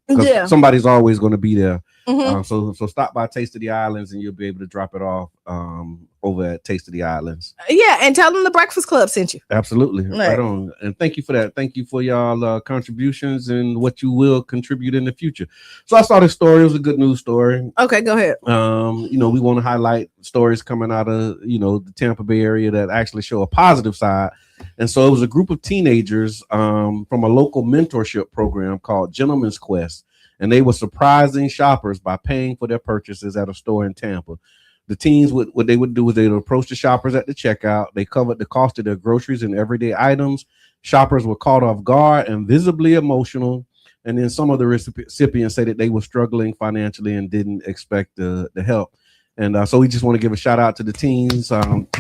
Somebody's always going to be there. So stop by Taste of the Islands, and you'll be able to drop it off over at Taste of the Islands. Yeah, and tell them the Breakfast Club sent you. Absolutely. Right on. And thank you for that. Thank you for y'all contributions and what you will contribute in the future. So I saw this story. It was a good news story. Okay, go ahead. We want to highlight stories coming out of, the Tampa Bay area that actually show a positive side. And so it was a group of teenagers from a local mentorship program called Gentleman's Quest. And they were surprising shoppers by paying for their purchases at a store in Tampa. The teens, what they would do is they would approach the shoppers at the checkout. They covered the cost of their groceries and everyday items. Shoppers were caught off guard and visibly emotional. And then some of the recipients said that they were struggling financially and didn't expect the help. And so we just want to give a shout out to the teens.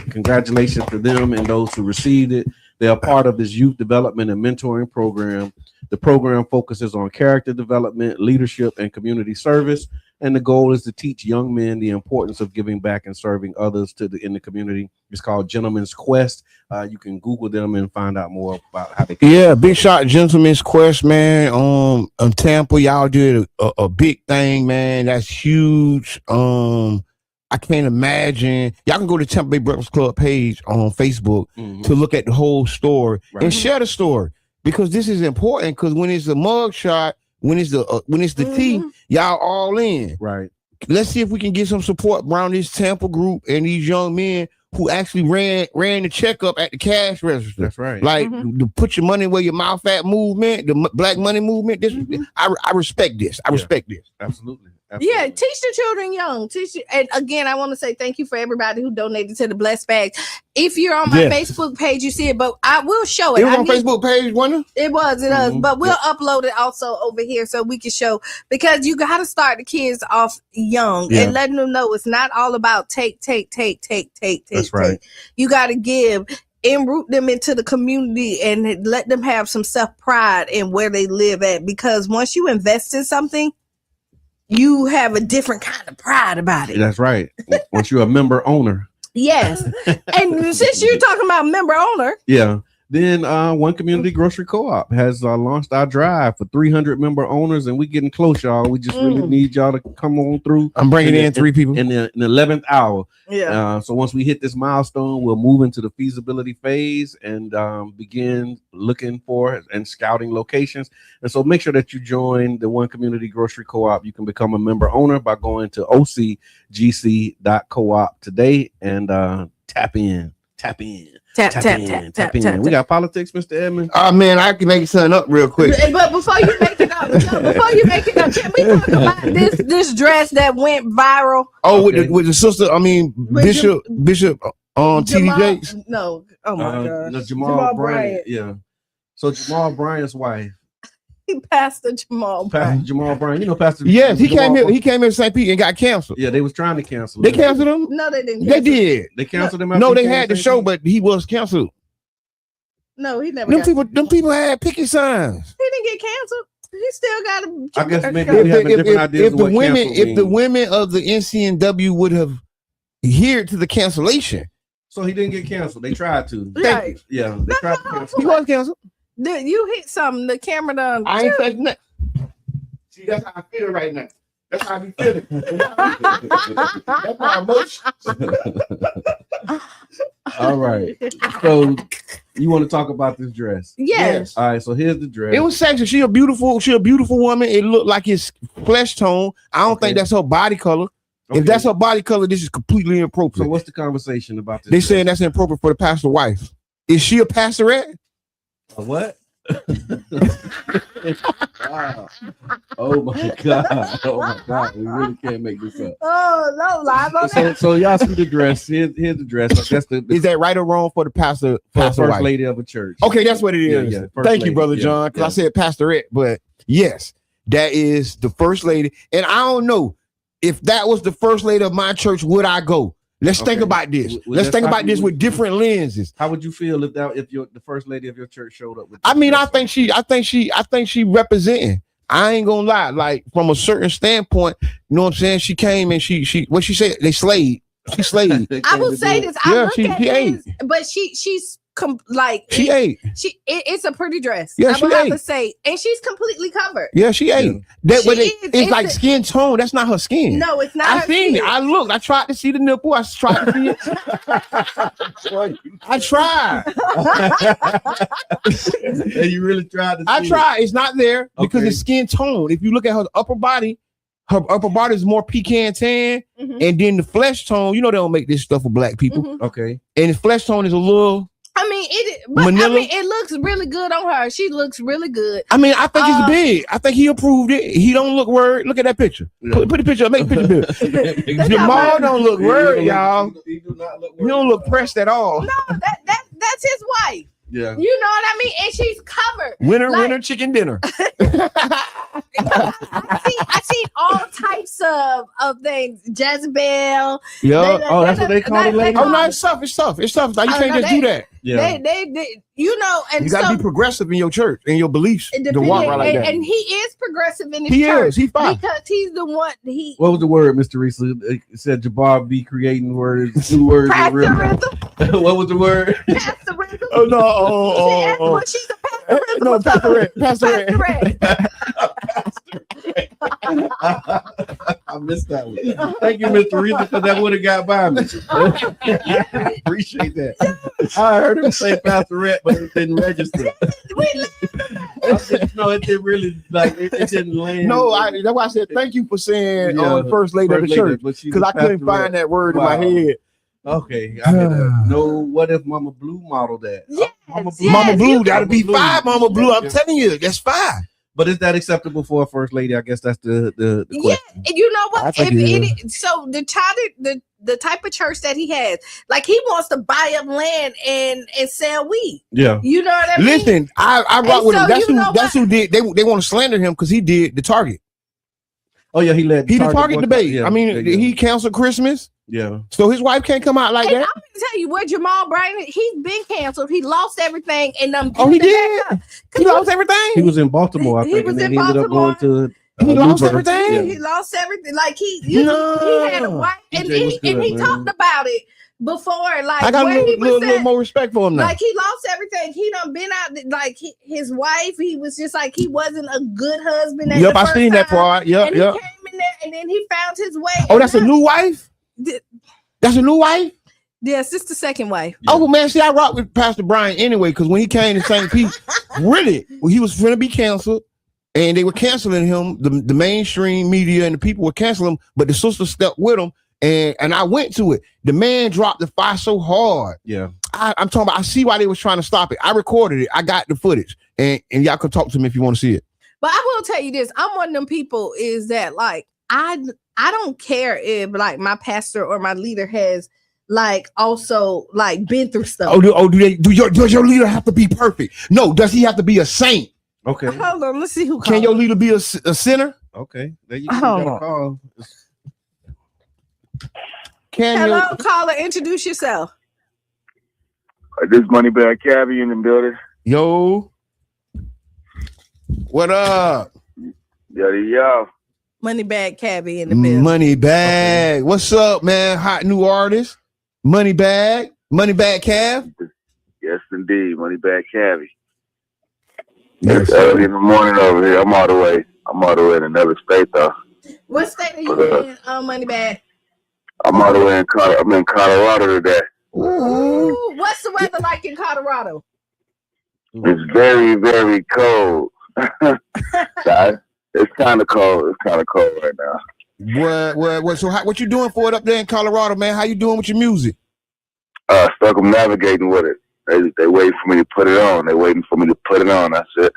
Congratulations to them and those who received it. They are part of this youth development and mentoring program. The program focuses on character development, leadership, and community service. And the goal is to teach young men the importance of giving back and serving others in the community. It's called Gentleman's Quest. You can Google them and find out more about how they. Yeah, big shot, Gentleman's Quest, man. Tampa, y'all did a big thing, man. That's huge. I can't imagine. Y'all can go to Tampa Bay Breakfast Club page on Facebook to look at the whole story and share the story, because this is important. Because when it's a mug shot, when it's the tea, y'all all in. Right. Let's see if we can get some support around this Tampa group and these young men who actually ran the checkup at the cash register. That's right. Like the put your money where your mouth at movement, the black money movement. This I respect this. I respect this. Absolutely. Yeah, teach the children young. And again, I want to say thank you for everybody who donated to the Blessed Bags. If you're on my Facebook page, you see it, but I will show it. It was on Facebook page, wasn't it? It was, but we'll upload it also over here so we can show, because you got to start the kids off young and letting them know it's not all about take. That's right. You got to give and root them into the community and let them have some self-pride in where they live at, because once you invest in something, you have a different kind of pride about it. That's right. Once you're a member owner. Yes. And since you're talking about member owner. Yeah. Then One Community Grocery Co-op has launched our drive for 300 member owners, and we getting close, y'all. We just really need y'all to come on through. I'm bringing in 3 people in the 11th hour. Yeah. So once we hit this milestone, we'll move into the feasibility phase and begin looking for and scouting locations. And so make sure that you join the One Community Grocery Co-op. You can become a member owner by going to ocgc.coop today and tap in. Tap in. We got politics, Mr. Edmond. Oh man, I can make something up real quick. But before you make it up, can we talk about this dress that went viral? Oh, with the sister, I mean Bishop TD Jakes. No, oh my god, no, Jamal Bryant. Yeah. So Jamal Bryant's wife. Pastor Jamal Bryant. You know, Pastor. Yes, he came here. He came here to St. Pete and got canceled. Yeah, they was trying to cancel. They canceled him. No, they didn't. They did. They canceled him. No, they had the show, but he was canceled. No, he never. Them people had picket signs. He didn't get canceled. He still got a. I guess maybe we have different ideas. If the women of the NCNW would have adhered to the cancellation, so he didn't get canceled. They tried to. Right. Yeah, they tried to cancel. He was canceled. You hit something. The camera done. I ain't touching that. See, that's how I feel right now. That's how I be feeling. That's my emotions. All right. So you want to talk about this dress? Yes. All right. So here's the dress. It was sexy. She a beautiful woman. It looked like his flesh tone. I don't think that's her body color. Okay. If that's her body color, this is completely inappropriate. So what's the conversation about this? They saying that's inappropriate for the pastor's wife. Is she a pastorette? A what? Wow. Oh my god! We really can't make this up. Oh no, live on that. So y'all see the dress. Here's the dress. That's is that right or wrong for the pastor? First lady of a church. Okay, that's what it is. Yeah, Thank you, brother John, because I said pastorette, but yes, that is the first lady. And I don't know if that was the first lady of my church, would I go? Let's think about this. Let's think about this with different lenses. How would you feel if the first lady of your church showed up with? I mean, I think she representing. I ain't gonna lie. Like from a certain standpoint, you know what I'm saying? She came and she what she said. They slayed. She slayed. I will say this. She ate. But she's she ate. It's a pretty dress. Yeah, I would have to say, and she's completely covered. Yeah, she ate. It's like skin tone. That's not her skin. No, it's not. I seen it. I looked. I tried to see the nipple. I tried to see it. I tried. And you really tried to. I tried. It's not there because it's skin tone. If you look at her upper body is more pecan tan, and then the flesh tone. You know they don't make this stuff for black people. Okay, and the flesh tone is a little. It looks really good on her. She looks really good. I mean, I think it's big. I think he approved it. He don't look worried. Look at that picture. Yeah. Put the picture up. Make the picture big. Jamal don't look worried, y'all. He do not look worried. He don't look pressed at all. No, that's his wife. Yeah. You know what I mean? And she's covered. Winter chicken dinner. I see all types of things. Jezebel. Yeah. That's what they call it. Oh no, it's tough. It's tough. Now you can't just do that. Yeah. They and you gotta be progressive in your church and your beliefs to walk right like that. And he is progressive in his church. He's fine. Because he's the one What was the word, Mr. Reese? It said Jabbar be creating words, new words. What was the word? Pastorism. Oh no! She's a pastorette. No, pastorette. I missed that one. Thank you, Mr. Reese, because that would have got by me. Appreciate that. I heard him say pastorette, but it didn't register. No, it didn't really it didn't land. No, that's why I said thank you for saying first lady of the church, because I couldn't find that word in my head. Okay, I know. What if Mama Blue modeled that? Yes, Mama Blue, that'll be 5. Mama Blue, I'm telling you, that's 5. But is that acceptable for a first lady? I guess that's the question. Yeah, and you know what? So the type of church that he has, like he wants to buy up land and sell weed. Yeah, you know what I mean. Listen, I rock with him. That's who did. They want to slander him because he did the Target. Oh yeah, he the Target debate. Yeah, I mean, he canceled Christmas. Yeah. So his wife can't come out like that. I'm gonna tell you where Jamal Bryant, he's been canceled. He lost everything, and he did. He lost everything. He was in Baltimore, I think, and then he ended up going to He lost everything. Yeah. He lost everything. Like he had a wife, and DJ was good, he man. talked about it before. Like I got where a he was little at, more respect for him now. like he lost everything. He done been out. Like his wife, he was just like he wasn't a good husband. At Yep, the I first seen that time. part. Yep, and yep. he came in there, and then he found his way. Oh, that's a new wife. That's a new wife. Yes, it's the second wife. Oh man, see, I rock with Pastor Brian anyway because when he came to St. Pete, really, he was going to be canceled, and they were canceling him. The mainstream media and the people were canceling him, but the sister stepped with him, and I went to it. The man dropped the fire so hard. Yeah, I'm talking about. I see why they was trying to stop it. I recorded it. I got the footage, and y'all can talk to me if you want to see it. But I will tell you this: I'm one of them people. Is that like I don't care if like my pastor or my leader has like also like been through stuff. Does your leader have to be perfect? No. Does he have to be a saint? Okay. Hold on, let's see who. Can your leader be a sinner? Okay. There you go. Call. Hello, caller. Introduce yourself. This Moneybag Cabby in the building. Yo. What up? Yo. Moneybag Cabby in the building. Moneybag. Okay. What's up, man? Hot new artist. Moneybag Cav. Yes, indeed. Moneybag Cabby. It's early in the morning over here. I'm all the way in another state though. What state are you in, Moneybag? I'm all the way in Colorado. I'm in Colorado today. Ooh, what's the weather like in Colorado? It's very, very cold. It's kind of cold. It's kind of cold right now. What? So what you doing for it up there in Colorado, man? How you doing with your music? Stuck. I'm navigating with it. They waiting for me to put it on. They're waiting for me to put it on. That's it.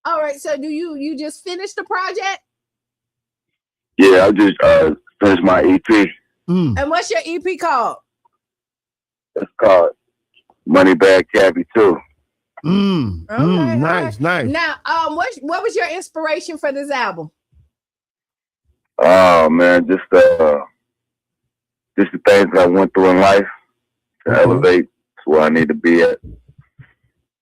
All right. So do you just finished the project? Yeah, I just finished my EP. And what's your EP called? It's called Moneybag Cabby 2. Okay, nice. Now, what was your inspiration for this album? Oh man, just the things I went through in life to elevate to where I need to be at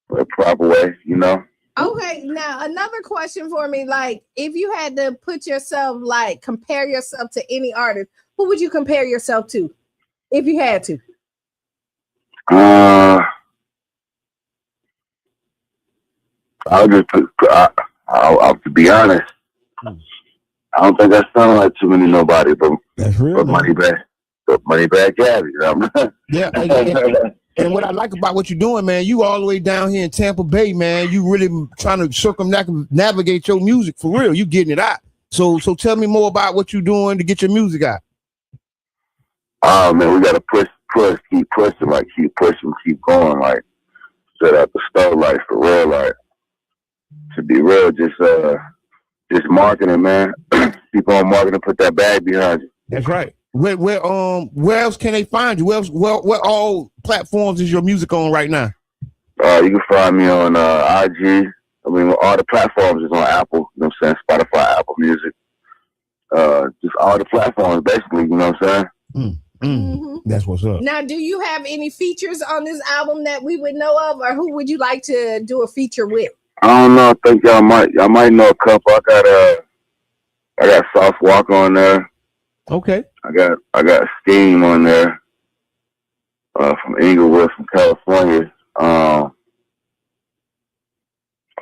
the proper way, you know. Okay, now another question for me, like if you had to put yourself, like compare yourself to any artist, who would you compare yourself to, if you had to? I'll just I'll to be honest. I don't think I sound like too many nobody, but Moneybag Cabby. Yeah. And what I like about what you're doing, man, you all the way down here in Tampa Bay, man. You really trying to circumnavigate your music for real. You getting it out. So tell me more about what you're doing to get your music out. Oh man, we gotta push, keep pushing, keep going, like set out the stove, like for real, like to be real, just marketing, man. Keep on marketing, put that bag behind you. That's right. Where else can they find you? What all platforms is your music on right now? You can find me on IG. I mean, all the platforms is on Apple. You know what I'm saying? Spotify, Apple Music. Just all the platforms, basically. You know what I'm saying? That's what's up. Now, do you have any features on this album that we would know of, or who would you like to do a feature with? I don't know. I think y'all might know a couple. I got Soft Walk on there. Okay. I got Steam on there. From Inglewood, from California. I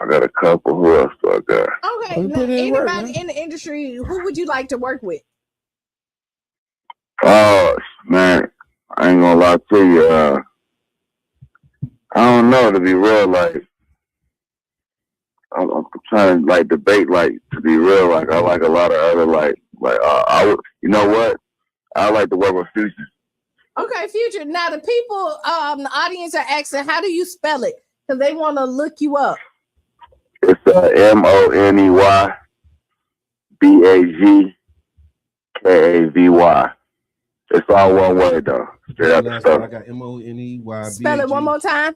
got a couple. Who else do I got? Okay. Now, anybody in the industry, who would you like to work with? Oh man, I ain't gonna lie to you. I don't know, to be real. Like, I'm trying to like debate. Like, to be real, like I like a lot of other I would. You know what? I like to work with Future. Okay, Future. Now the people, the audience are asking, how do you spell it? Because they want to look you up. It's MONEYBAGKAVY. It's all one word though. Straight out the stuff. I got MONEYBAG. Spell it one more time.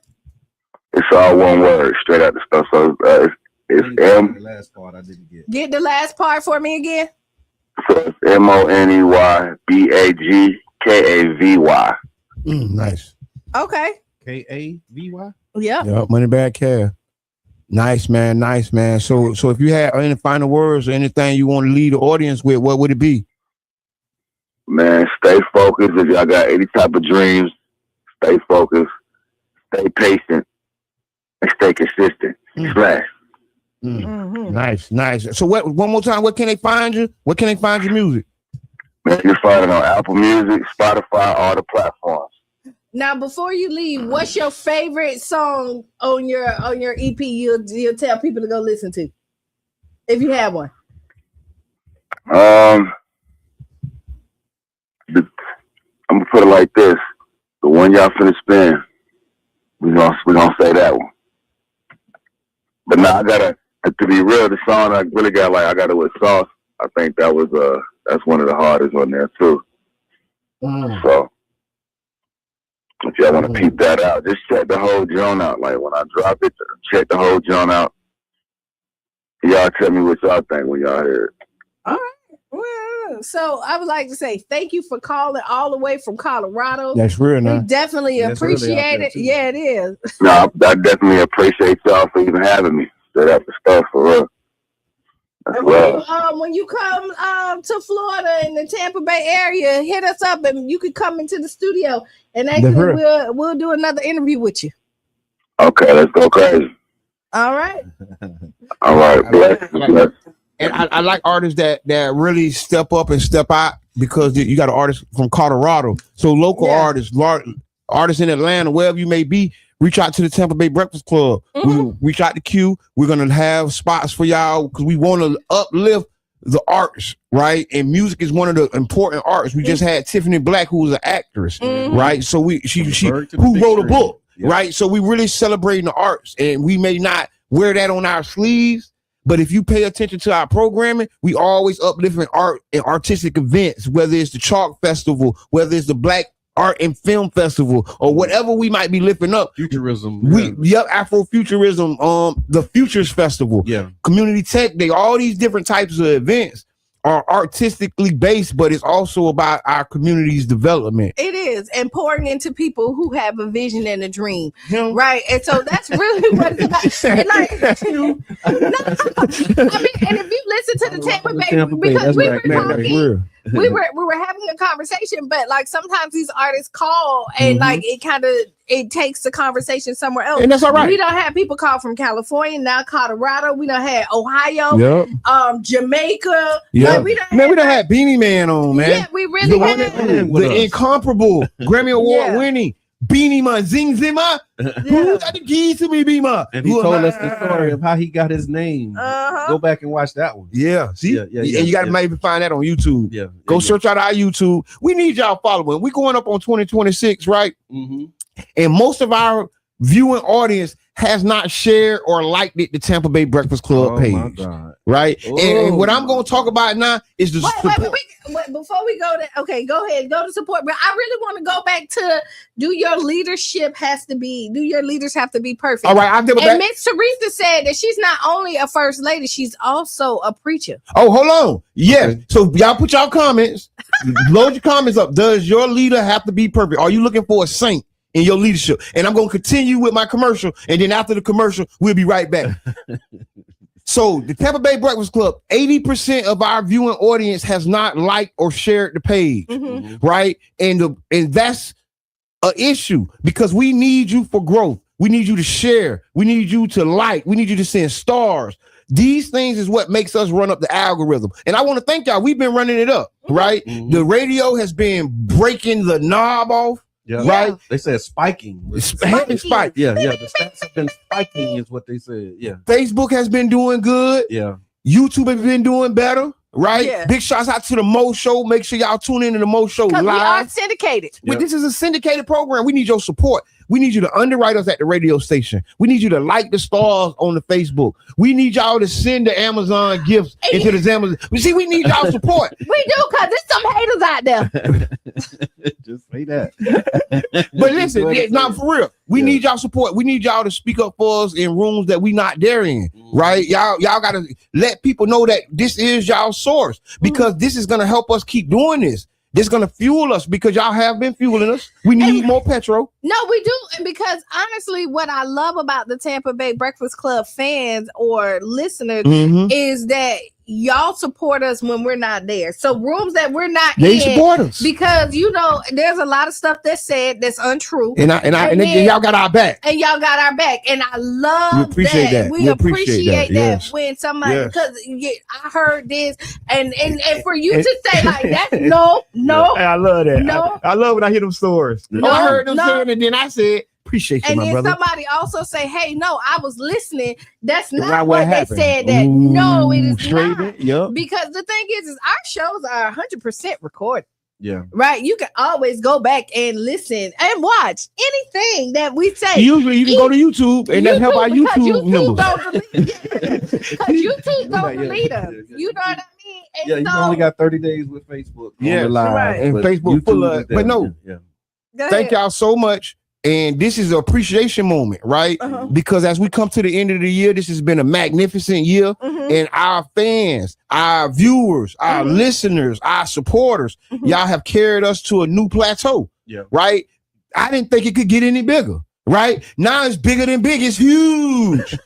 It's all one word, straight out the stuff. So it's M. The last part I didn't get. Get the last part for me again. So it's MONEYBAGKAVY. Nice. Okay. KAVY. Yeah. Moneybag Cav. Nice, man. Nice, man. So if you had any final words or anything you want to leave the audience with, what would it be? Man, stay focused. If y'all got any type of dreams, stay focused, stay patient, and stay consistent. Slash. Nice. So one more time, where can they find you? Where can they find your music? Man, you can find it on Apple Music, Spotify, all the platforms. Now, before you leave, what's your favorite song on your EP? You'll tell people to go listen to, if you have one. I'm gonna put it like this: the one y'all finna spin, we gonna say that one. But now I gotta, to be real, the song I really got, like, I got it with Sauce. I think that was that's one of the hardest on there too. So if y'all want to peep that out, just check the whole joint out. Like when I drop it, check the whole joint out. Y'all tell me what y'all think when y'all hear it. All right. Well, so I would like to say thank you for calling all the way from Colorado. That's real, We man. definitely appreciate it. Yeah, it is. No, I definitely appreciate y'all for even having me. Straight up the stuff, for real. And when you come to Florida in the Tampa Bay area, hit us up and you can come into the studio and actually we'll do another interview with you. Okay, let's go crazy. All right. All right, bless. And I like artists that really step up and step out, because you got an artist from Colorado. So local artists, artists in Atlanta, wherever you may be, reach out to the Tampa Bay Breakfast Club. We reach out to Q. We're gonna have spots for y'all because we want to uplift the arts, right? And music is one of the important arts. We just had Tiffany Black, who was an actress, right? So she who wrote a book, right? So we really celebrating the arts, and we may not wear that on our sleeves, but if you pay attention to our programming, we always uplifting art and artistic events, whether it's the Chalk Festival, whether it's the Black Art and Film Festival, or whatever we might be lifting up. Futurism. Afrofuturism, the Futures Festival, Community Tech Day, all these different types of events are artistically based, but it's also about our community's development. It is, and pouring into people who have a vision and a dream, right? And so that's really what it's about. And and if you listen to the Tampa Bay, because we were talking, we were having a conversation, but like sometimes these artists call and like it takes the conversation somewhere else, and that's all right. We don't have people call from California, now Colorado. We don't have Ohio, Jamaica. Like, we don't have Beanie Man on, man. Yeah, we really have the incomparable Grammy Award winning Beanie Man, Zing Zima. Who got the keys to me, Bima? And he told us the story of how he got his name. Go back and watch that one. Yeah, see, and you got to maybe find that on YouTube. Go search out our YouTube. We need y'all following. We going up on 2026, right? And most of our viewing audience has not shared or liked it, the Tampa Bay Breakfast Club page, right? And what I'm going to talk about now is the wait, before we go to, okay, go ahead, go to support, but I really want to go back to your leaders have to be perfect. All right, I'll give it back. And Miss Teresa said that she's not only a first lady, she's also a preacher. Oh, hold on. Yes. Okay. So y'all put y'all comments, load your comments up. Does your leader have to be perfect? Are you looking for a saint in your leadership? And I'm going to continue with my commercial, and then after the commercial, we'll be right back. So the Tampa Bay Breakfast Club, 80% of our viewing audience has not liked or shared the page, right? And that's an issue, because we need you for growth. We need you to share. We need you to like. We need you to send stars. These things is what makes us run up the algorithm. And I want to thank y'all. We've been running it up, right? The radio has been breaking the knob off. Yeah, right. They said spiking. Spike. Yeah. The stats have been spiking, is what they said. Yeah. Facebook has been doing good. Yeah. YouTube has been doing better. Right. Yeah. Big shouts out to the Mo Show. Make sure y'all tune in to the Mo Show live. We are syndicated. Well, this is a syndicated program. We need your support. We need you to underwrite us at the radio station. We need you to like the stars on the Facebook. We need y'all to send the Amazon gifts into the Amazon. You see, we need y'all support. We do, because there's some haters out there. Just say that. But listen, not for real. We need y'all support. We need y'all to speak up for us in rooms that we not there in, right? Y'all got to let people know that this is y'all source, because this is going to help us keep doing this. This is gonna fuel us because y'all have been fueling us. We need more petrol. No, we do, because honestly, what I love about the Tampa Bay Breakfast Club fans or listeners is that y'all support us when we're not there. So rooms that we're not They in, support us because there's a lot of stuff that's said that's untrue, and y'all got our back. And y'all got our back, and I love We appreciate that. We appreciate that Yes. when somebody, Yes. because I heard this, and for you to say like that, no, Hey, I love that. No. I love when I hear them stories. No, I heard them no. saying, and then I said, appreciate you, and my then brother. somebody also say, "Hey, no, I was listening. That's not Right, what they happened? said. That no, it is straight not. Yep. Because the thing is our shows are 100% recorded. Yeah. Right. You can always go back and listen and watch anything that we say. Usually, you can go to YouTube, and that help our YouTube numbers. Because YouTube don't delete us. You know what I mean? And Yeah, you only got 30 days with Facebook. Yeah, live, right. And but Facebook full YouTube of, is there. but no. Yeah. Thank y'all so much. And this is an appreciation moment, right? Because as we come to the end of the year, this has been a magnificent year. And our fans, our viewers, our listeners, our supporters, y'all have carried us to a new plateau. Yeah. Right? I didn't think it could get any bigger. Right? Now it's bigger than big. It's huge.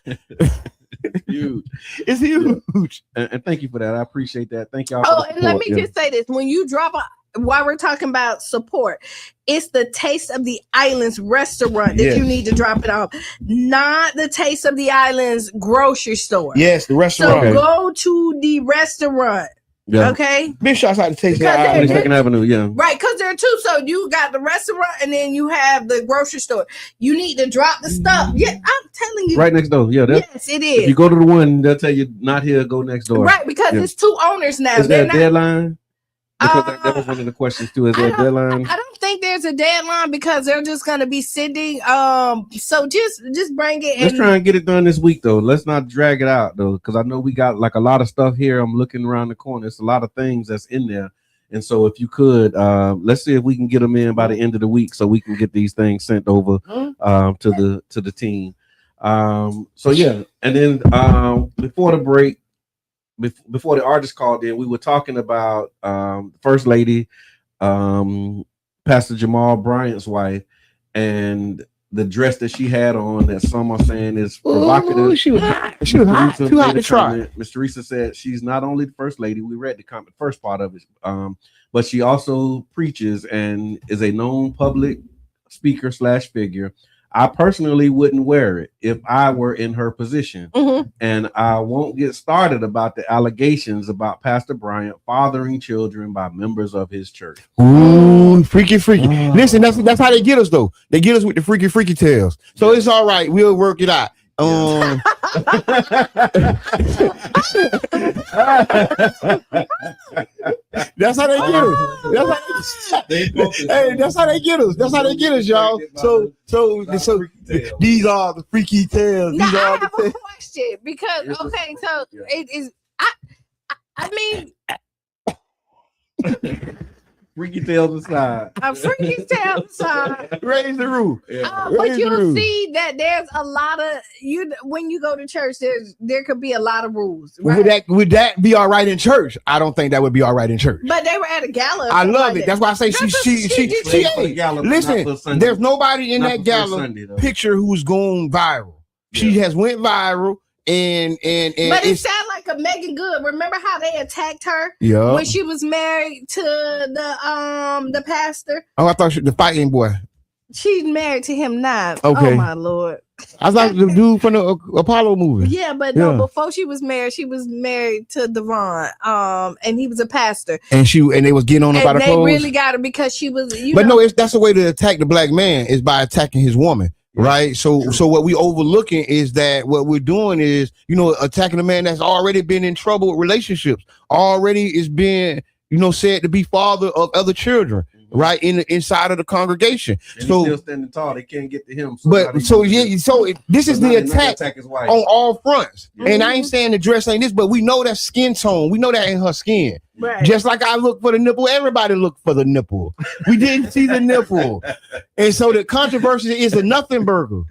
Huge. It's huge. And thank you for that. I appreciate that. Thank y'all. Oh, for the and let support. me just say this: when you drop while we're talking about support, it's the Taste of the Islands restaurant that you need to drop it off, not the Taste of the Islands grocery store. Yes, the restaurant. So go to the restaurant. Yeah. Okay. Big shots out to Taste of the Because Islands. Second Avenue, yeah. Right, because there are two. So you got the restaurant and then you have the grocery store. You need to drop the stuff. Yeah, I'm telling you. Right next door. Yeah. Yes, it is. If you go to the one, they'll tell you not here, go next door. Right, because Yeah. it's two owners now. Is there They're a not. deadline? Because that was one of the questions too. Is there a deadline? I don't think there's a deadline because they're just going to be sending. So just bring it. Let's and try and get it done this week though. Let's not drag it out though, because I know we got like a lot of stuff here. I'm looking around the corner. It's a lot of things that's in there. And so if you could, let's see if we can get them in by the end of the week so we can get these things sent over to the team. So yeah, and then before the break, before the artist called in, we were talking about First Lady, Pastor Jamal Bryant's wife, and the dress that she had on that some are saying is provocative. Ooh, she was hot. She was hot. Too hot to try. Miss Teresa said she's not only the First Lady. We read the comment, first part of it, but she also preaches and is a known public speaker / figure. I personally wouldn't wear it if I were in her position. And I won't get started about the allegations about Pastor Bryant fathering children by members of his church. Ooh, freaky. Listen, that's how they get us though. They get us with the freaky tales. So it's all right. We'll work it out. That's how they get us. That's how they get us. That's how they get us, y'all. So these are the freaky tales. now These I are have the a question because okay, so it is. I mean, Freaky tales aside. freaky tales aside. Raise the roof. But you'll see that there's a lot of when you go to church. There could be a lot of rules. Right? Would that be all right in church? I don't think that would be all right in church. But they were at a gala. I love like it. That's why I say she listen, there's nobody in that gala picture who's going viral. She has went viral and but it sounded like a Megan Good. Remember how they attacked her when she was married to the pastor? Oh, I thought the fighting boy. She's married to him now. Okay. Oh my Lord. I was like the dude from the Apollo movie. Yeah, but no, before she was married to Devon. And he was a pastor. And they was getting on about her clothes. They really got her because she was that's the way to attack the black man is by attacking his woman. Right. So what we overlooking is that what we're doing is, attacking a man that's already been in trouble with relationships, already is being, said to be father of other children, right, inside of the congregation. And so he's still standing tall. They can't get to him. This is the attack on all fronts. And I ain't saying the dress ain't this, but we know that skin tone. We know that in her skin. Right. Just like I look for the nipple, everybody looked for the nipple. We didn't see the nipple. And so the controversy is a nothing burger.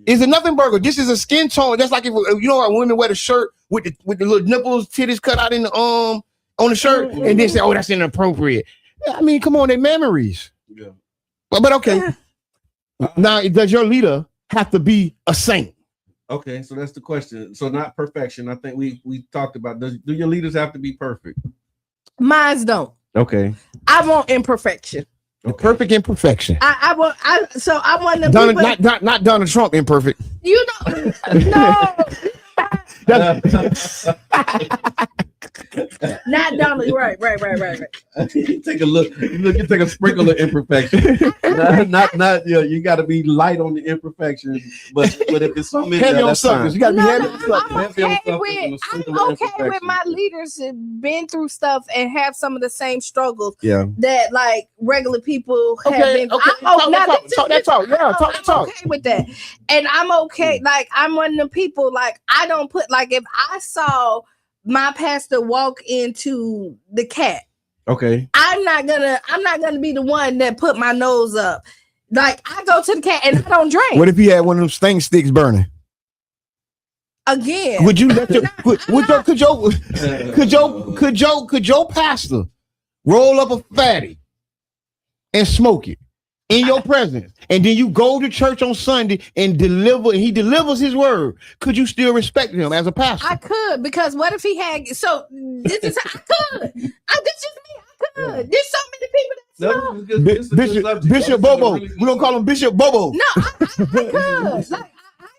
It's a nothing burger. This is a skin tone. That's like if women wear the shirt with the little nipples, titties cut out in the on the shirt, and then say, "Oh, that's inappropriate." I mean, come on, they're memories. Yeah. But okay. Now, does your leader have to be a saint? Okay, so that's the question. So not perfection. I think we talked about, do your leaders have to be perfect? Mines don't. Okay. I want imperfection. Okay. Perfect imperfection. I want them Donald, people, not Donald Trump imperfect. you know, no. Not Donald. Right. Take a look. You take a sprinkle of imperfection. not you got to be light on the imperfections, but if it's something heavy on suckers, you got to be heavy on suckers. I'm okay with my leaders have been through stuff and have some of the same struggles. Yeah. That like regular people have been. Okay. Talk. I'm okay with that, and I'm okay. Like I'm one of the people. Like I don't put like if I saw my pastor walk into the cat. Okay. I'm not gonna be the one that put my nose up. Like I go to the cat and I don't drink. What if he had one of them stink sticks burning? Again. Would you let could your pastor roll up a fatty and smoke it in your presence, and then you go to church on Sunday and he delivers his word? Could you still respect him as a pastor? I could, because what if he had? So this is how I could. This is me. I could. There's so many people that smoke. Bishop Bobo. We're gonna call him Bishop Bobo. No, I could. Like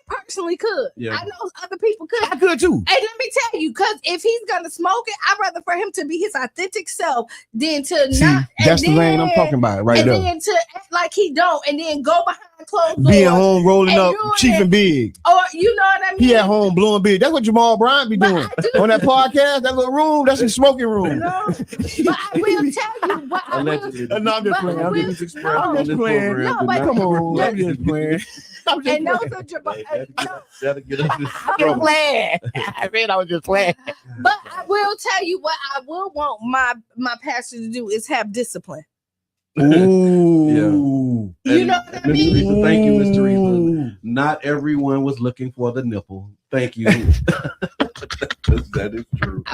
I personally could. Yeah. I know other people could. I could too. And let me tell you, because if he's gonna smoke it, I'd rather for him to be his authentic self than to not. That's the lane I'm talking about right there. And then to act like he don't, and then go behind closed doors. Being home rolling up, chief and big. Or you know what I mean? He at home blowing big. That's what Jamal Bryant be doing on that podcast. That little room, that's his smoking room. No, but I will tell you what I will. No, I'm just playing. I'm just playing. No, but come on, I'm just playing. And those are That'll get us in I'm just playing. I mean, I was just playing. But I will tell you what I will want my pastor to do is have discipline. Ooh. Yeah. You know what I mean? Teresa, thank you, Miss Teresa. Not everyone was looking for the nipple. Thank you. That is true.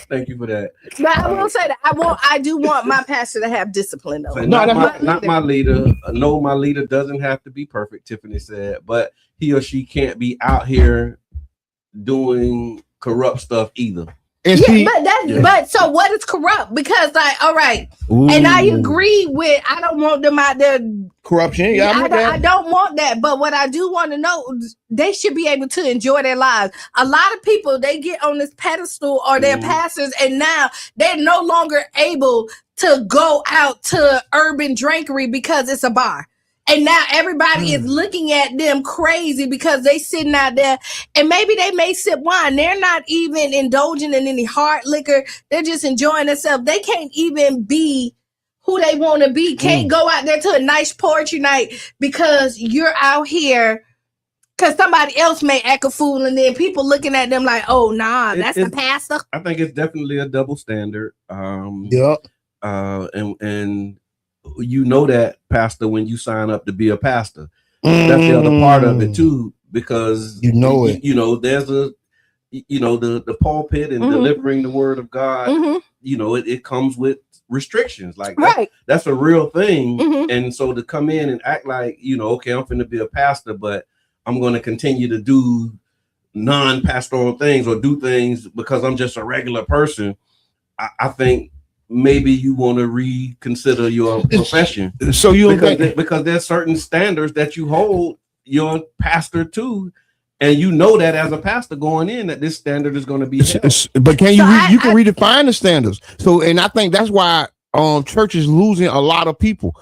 Thank you for that. But I will say that I do want my pastor to have discipline though. So not my leader. No, my leader doesn't have to be perfect, Tiffany said, but he or she can't be out here doing corrupt stuff either. But so what is corrupt? Because like, all right, and I agree with. I don't want them out there corruption. I don't want that. But what I do want to know, they should be able to enjoy their lives. A lot of people, they get on this pedestal or their pastors, and now they're no longer able to go out to urban drinkery because it's a bar. And now everybody is looking at them crazy because they sitting out there, and maybe they may sip wine. They're not even indulging in any hard liquor. They're just enjoying themselves. They can't even be who they want to be. Can't go out there to a nice poetry night because you're out here because somebody else may act a fool, and then people looking at them like, oh, nah, that's the pastor. I think it's definitely a double standard. And you know that, pastor, when you sign up to be a pastor. That's the other part of it too, because you know it. You know, there's the pulpit and delivering the word of God. You know, it comes with restrictions. Like that's a real thing. And so to come in and act like, you know, okay, I'm finna be a pastor, but I'm going to continue to do non-pastoral things or do things because I'm just a regular person. I think maybe you want to reconsider your profession. So because there's certain standards that you hold your pastor to, and you know that as a pastor going in that this standard is going to be held. But can you can redefine the standards? So, and I think that's why church is losing a lot of people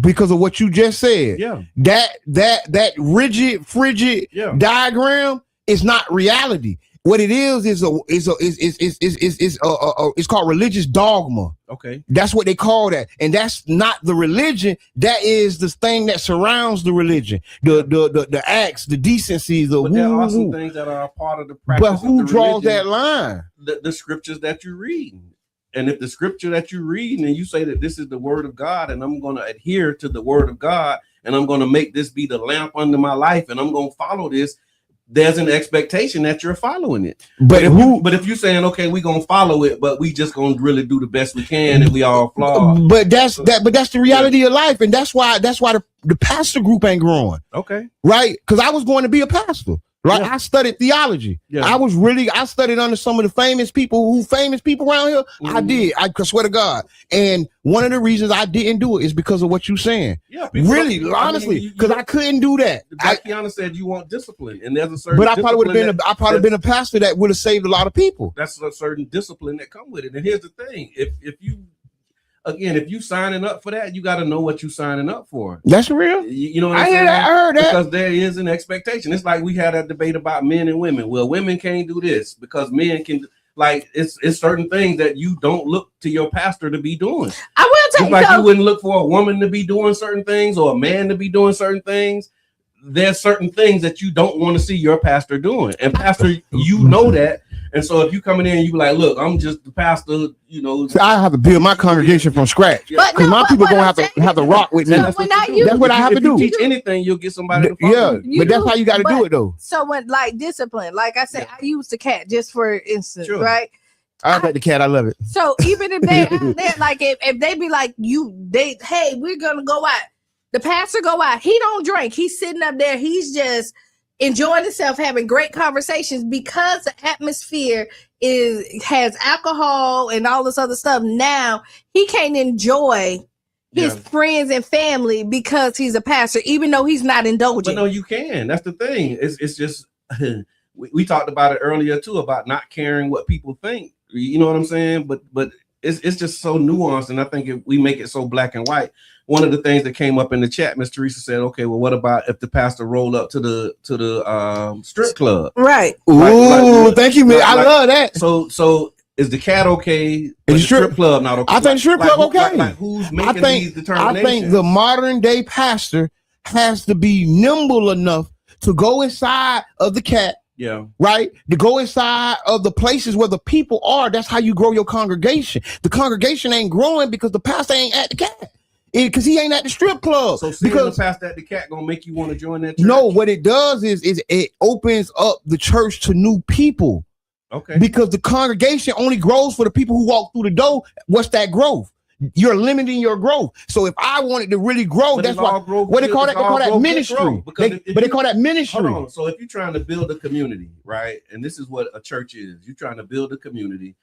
because of what you just said. That rigid, frigid diagram is not reality. What it is it's called religious dogma. Okay, that's what they call that, and that's not the religion. That is the thing that surrounds the religion, the acts, the decencies. But there are some things that are a part of the practice. But who draws religion, that line? The scriptures that you read, and if the scripture that you read and you say that this is the word of God, and I'm going to adhere to the word of God, and I'm going to make this be the lamp under my life, and I'm going to follow this. there's an expectation that you're following it. But if you're saying, okay, we're gonna follow it, but we just gonna really do the best we can, and we all flawed. But that's the reality of life, and that's why the pastor group ain't growing. Okay, right? Because I was going to be a pastor. Right, I studied theology. I studied under some of the famous people around here. I did. I swear to God. And one of the reasons I didn't do it is because of what you're saying. Yeah, really, honestly, because I couldn't do that. Kiana said you want discipline, and there's a certain. But I probably would have been a pastor that would have saved a lot of people. That's a certain discipline that come with it. And here's the thing: if you signing up for that, you got to know what you signing up for. That's real. You know what I'm saying? I heard that. Because there is an expectation. It's like we had a debate about men and women. Well, women can't do this because men can. Like it's certain things that you don't look to your pastor to be doing. I will tell you, like you wouldn't look for a woman to be doing certain things or a man to be doing certain things. There's certain things that you don't want to see your pastor doing, and pastor, you know that. And so if you coming in and you be like, look, I'm just the pastor, you know. So I have to build my congregation from scratch. Because my people gonna have to rock with me. That's what I have to do. If you teach anything, you'll get somebody to follow you. But that's how you got to do it though. So when like discipline, like I said, I use the cat just for instance, right? I like the cat. I love it. So even if they out there, like if they be like hey, we're gonna go out. The pastor go out. He don't drink. He's sitting up there. He's just enjoying himself, having great conversations because the atmosphere has alcohol and all this other stuff. Now he can't enjoy his friends and family because he's a pastor, even though he's not indulging. But no, you can. That's the thing. It's just we talked about it earlier too, about not caring what people think. You know what I'm saying? But it's just so nuanced, and I think if we make it so black and white. One of the things that came up in the chat, Miss Teresa said, "Okay, well, what about if the pastor rolled up to the strip club?" Right. Ooh, thank you, man. I love that. So is the cat okay? Is the strip club not okay? I think strip club okay. Who's making these determinations? I think the modern day pastor has to be nimble enough to go inside of the cat. Yeah. Right. To go inside of the places where the people are. That's how you grow your congregation. The congregation ain't growing because the pastor ain't at the cat. Because he ain't at the strip club. So because the pastor at the cat gonna make you want to join that church? No, what it does is it opens up the church to new people. Okay. Because the congregation only grows for the people who walk through the door. What's that growth? You're limiting your growth. So if I wanted to really grow, that's why what they call that. They call that ministry. But they call that ministry. Hold on. So if you're trying to build a community, right? And this is what a church is. You're trying to build a community,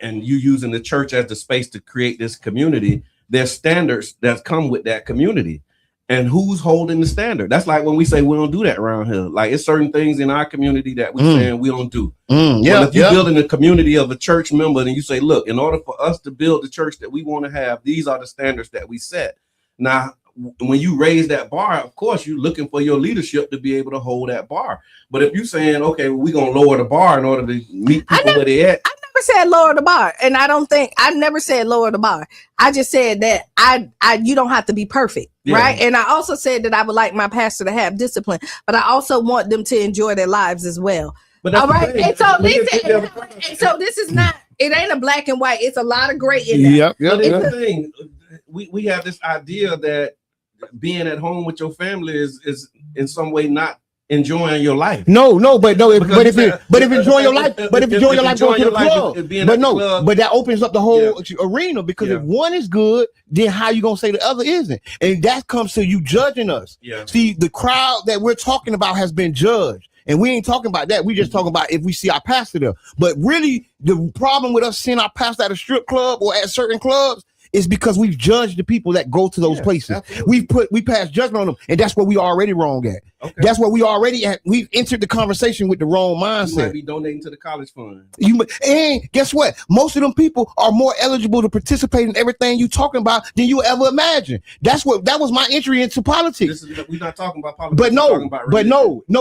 and you using the church as the space to create this community. There's standards that come with that community, and who's holding the standard? That's like when we say we don't do that around here. Like it's certain things in our community that we're saying we don't do. Well, if you're building a community of a church member, and you say, look, in order for us to build the church that we want to have, these are the standards that we set. Now, when you raise that bar, of course, you're looking for your leadership to be able to hold that bar. But if you're saying, okay, well, we're going to lower the bar in order to meet people where they at. I never said lower the bar. And I've never said lower the bar. I just said that you don't have to be perfect. Yeah. Right. And I also said that I would like my pastor to have discipline, but I also want them to enjoy their lives as well. But all right. And so listen, and so this is not, it ain't a black and white. It's a lot of gray in there. Yep. The thing, we have this idea that being at home with your family is in some way not enjoying your life. But if enjoying your life, going to the club. But that opens up the whole arena, because if one is good, then how you gonna say the other isn't? And that comes to you judging us. Yeah. See, the crowd that we're talking about has been judged. And we ain't talking about that. We just talking about if we see our pastor there. But really, the problem with us seeing our pastor at a strip club or at certain clubs is because we've judged the people that go to those places. Absolutely. We passed judgment on them, and that's where we already wrong at. Okay. That's where we already at. We've entered the conversation with the wrong mindset. You might be donating to the college fund. And guess what? Most of them people are more eligible to participate in everything you talking about than you ever imagine. That was my entry into politics. We're not talking about politics.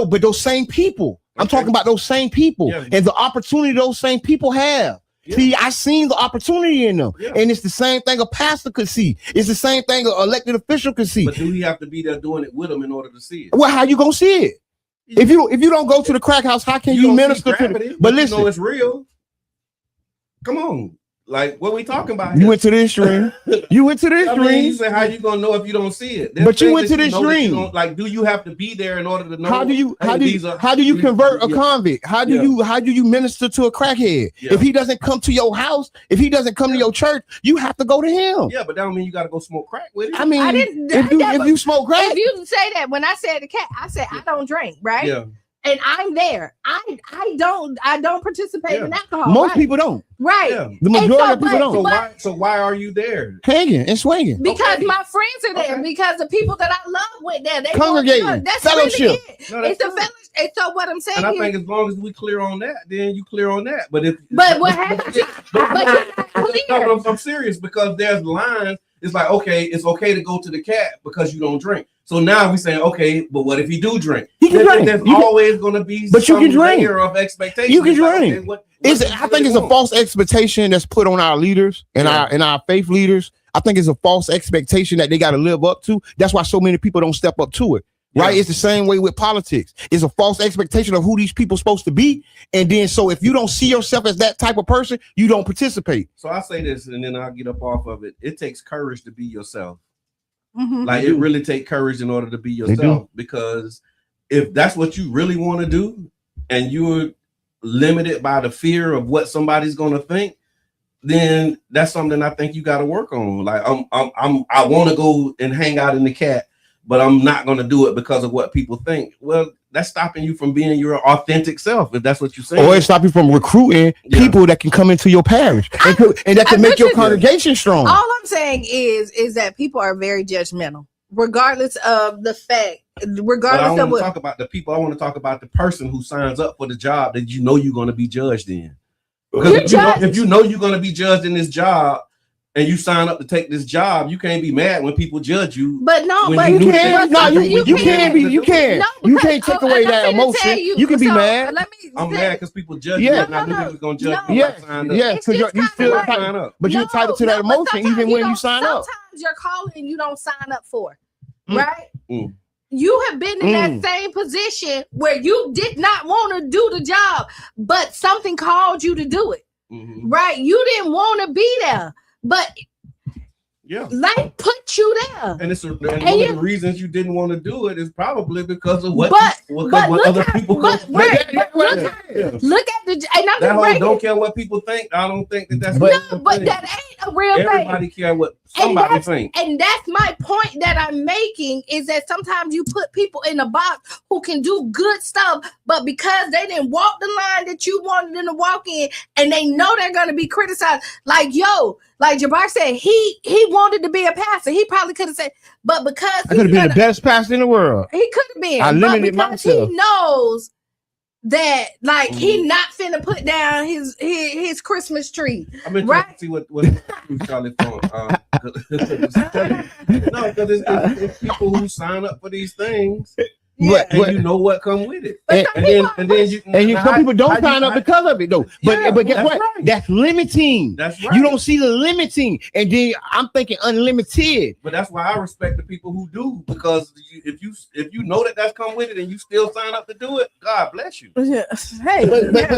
But those same people. Okay. I'm talking about those same people and the opportunity those same people have. Yeah. See, I seen the opportunity in them, and it's the same thing a pastor could see. It's the same thing an elected official could see. But do we have to be there doing it with them in order to see it? Well, how you gonna see it? If you don't go to the crack house, how can you minister to them? But listen, it's real. Come on. Like, what we talking about? You went to this stream. You went to this I mean, stream. you say, how you gonna know if you don't see it? There's But you things went that to this know that you stream. don't- Like, do you have to be there in order to know? How do you these convert a yeah. convict? How do you minister to a crackhead? Yeah. If he doesn't come to your house, if he doesn't come to your church, you have to go to him. Yeah, but that don't mean you got to go smoke crack with it. I mean, I didn't. if you smoke crack, if you say that, when I said the cat, I said I don't drink, right? Yeah. And I'm there. I don't participate in alcohol. most right? people don't. Right. Yeah. The majority of people don't. So why are you there? Hanging and swinging. Because my friends are there. Because the people that I love went there. They Congregating. want to- That's Fellowship. really it. No, that's It's a true. fellowship. And so what I'm saying And I is, think as long as we clear on that, then you clear on that. But what happens? No, I'm serious because there's lines. It's like, okay, it's okay to go to the cat because you don't drink. So now we're saying, okay, but what if he do drink? He can drink. There's You can- always going to be But you can some drink. layer of expectation. You can It's like, drink. okay, what I do you think really it's a want? false expectation that's put on our leaders and our faith leaders. I think it's a false expectation that they got to live up to. That's why so many people don't step up to it. Right? Yeah. It's the same way with politics. It's a false expectation of who these people supposed to be. And then so if you don't see yourself as that type of person, you don't participate. So I say this and then I'll get up off of it. It takes courage to be yourself. Mhm. Like it really takes courage in order to be yourself, because if that's what you really want to do and you're limited by the fear of what somebody's going to think, then that's something I think you got to work on. Like I want to go and hang out in the cat, but I'm not going to do it because of what people think. Well, that's stopping you from being your authentic self, if that's what you're saying. Or it stop you from recruiting people that can come into your parish and that can make your congregation strong. All I'm saying is that people are very judgmental, regardless of the fact, But I regardless don't of want what. to talk about the people. I want to talk about the person who signs up for the job that you know you're going to be judged in. Because if you know you're going to be judged in this job and you sign up to take this job, you can't be mad when people judge you. But no, when but you you knew can't. that- No, you can't be. You can't. No, You because- can't take oh, away I'm that finna emotion. tell You can be so mad. Let me I'm mad because people judge Yeah. you. And I knew they was going to judge me. Yeah, when I signed up. yeah, because you feel like- entitled, but you're entitled to that but emotion sometimes even when you don't- sign up. Sometimes you're calling you don't sign up for, Mm. right? Mm. You have been in that same position where you did not want to do the job, but something called you to do it, Mhm. right? You didn't want to be there, but Yeah. life put you there. And it's one of the reasons you didn't want to do it is probably because of what But other people look at Yeah. look at the and I'm That just whole breaking. don't care what people think. I don't think that's No, a but thing. that ain't a real Everybody thing. care what And somebody that's, think. and that's my point that I'm making is that sometimes you put people in a box who can do good stuff, but because they didn't walk the line that you wanted them to walk in, and they know they're going to be criticized. Like like Jabbar said, he wanted to be a pastor. He probably could have said, but because I could have been the best pastor in the world. he could have been. I but limited because myself. He knows that he not finna put down his Christmas tree. I've been trying to see what Charlie phone. No, because it's people who sign up for these things. But And you know what come with it. And some people don't how sign up because of it though. But guess that's what? right. That's limiting. That's right. You don't see the limiting, and then I'm thinking unlimited. But that's why I respect the people who do, because if you know that's come with it and you still sign up to do it, God bless you. Hey,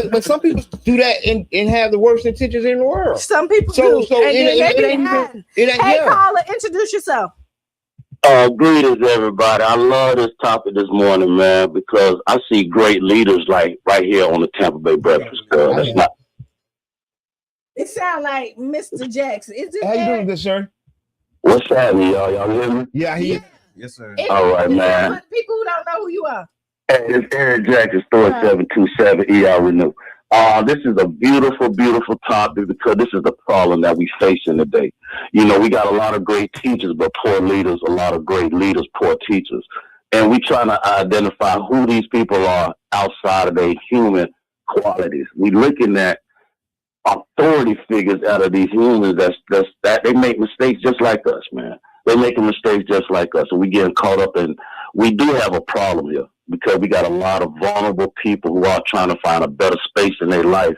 but some people do that and have the worst intentions in the world. Some people So do. so And then it they ain't be even. hiding. It ain't. Hey, Yeah. caller, introduce yourself. Greetings, everybody. I love this topic this morning, man, because I see great leaders like right here on the Tampa Bay Breakfast Club. That's not. It sounds like Mr. Jackson. Is it? How you doing, good sir? What's happening, y'all? Y'all hear me? Yeah, I hear. Yes, sir. All right, man. People who don't know who you are. Hey, it's Eric Jackson, store 727 ER Renew. This is a beautiful, beautiful topic because this is the problem that we facing today. You know, we got a lot of great teachers, but poor leaders, a lot of great leaders, poor teachers. And we trying to identify who these people are outside of their human qualities. We looking at authority figures out of these humans that they make mistakes just like us, man. They making mistakes just like us. And we getting caught up in, we do have a problem here because we got a lot of vulnerable people who are trying to find a better space in their life.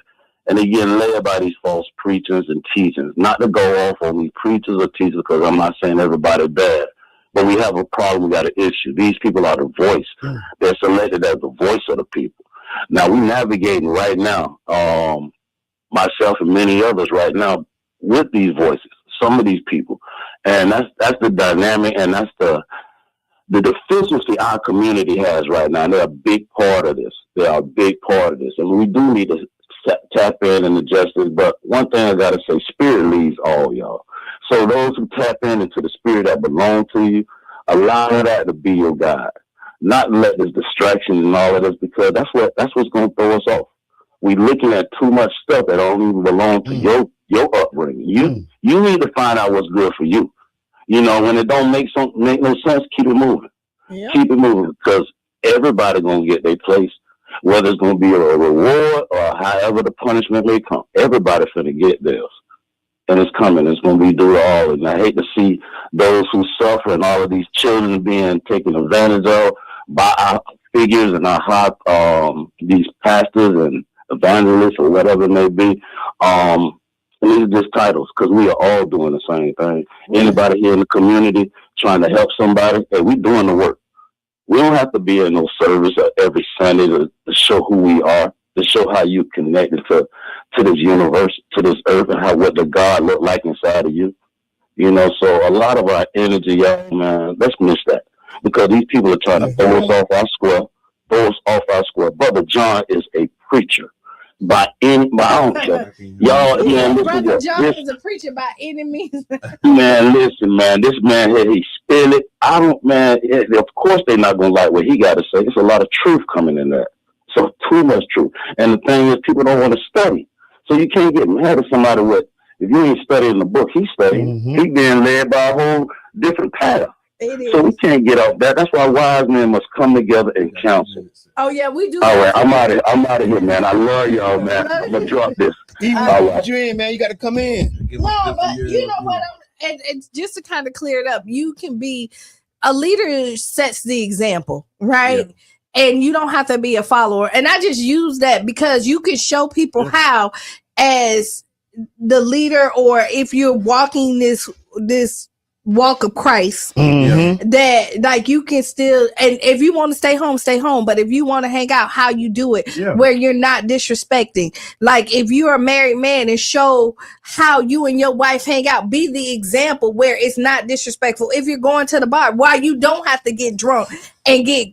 And they're getting led by these false preachers and teachings. Not to go off on these preachers or teachers because I'm not saying everybody bad. But we have a problem, we got an issue. These people are the voice. They're selected as the voice of the people. Now we navigating right now, myself and many others right now, with these voices, some of these people. And that's the dynamic, and that's the deficiency our community has right now. And they're a big part of this. They are a big part of this. And we do need to tap in and adjust this. But one thing I got to say, spirit leads all, y'all. So those who tap into the spirit that belong to you, allow that to be your guide. Not let this distraction and all of this, because that's what's going to throw us off. We looking at too much stuff that don't even belong to your upbringing. You need to find out what's good for you. You know, when it don't make no sense, keep it moving. Yep. Keep it moving, because everybody gonna get their place. Whether it's gonna be a reward or however the punishment may come, everybody finna get theirs. And it's coming. It's going to be due to all. And I hate to see those who suffer and all of these children being taken advantage of by our figures and our high, these pastors and evangelists or whatever it may be. And these are just titles, because we are all doing the same thing. Anybody here in the community trying to help somebody, hey, we doing the work. We don't have to be in no service every Sunday to show who we are, to show how you connected to this universe, to this earth, and what the God look like inside of you. You know, so a lot of our energy, y'all, man, let's miss that, because these people are trying to throw us off our square. Brother John is a preacher by I don't care. Y'all, man, Brother John is a preacher by any means. Man, listen, man, this man here, he spill it. Of course they're not gonna like what he got to say. There's a lot of truth coming in there. So too much truth. And the thing is, people don't want to study. So you can't get mad at somebody if you ain't studying the book he's studying. He's being led by a whole different path. So we can't get off that. That's why wise men must come together and counsel. Oh yeah, we do. All right, I'm out of here, man. I love y'all, man. I'm gonna drop this. WUJM, man, you got to come in. No, but you know what? It's just to kind of clear it up. You can be a leader, sets the example, right? Yeah. And you don't have to be a follower. And I just use that because you can show people how, as the leader, or if you're walking this walk of Christ, that like you can still, and if you want to stay home, but if you want to hang out, how you do it, where you're not disrespecting. Like if you're a married man, and show how you and your wife hang out, be the example where it's not disrespectful. If you're going to the bar, why you don't have to get drunk and get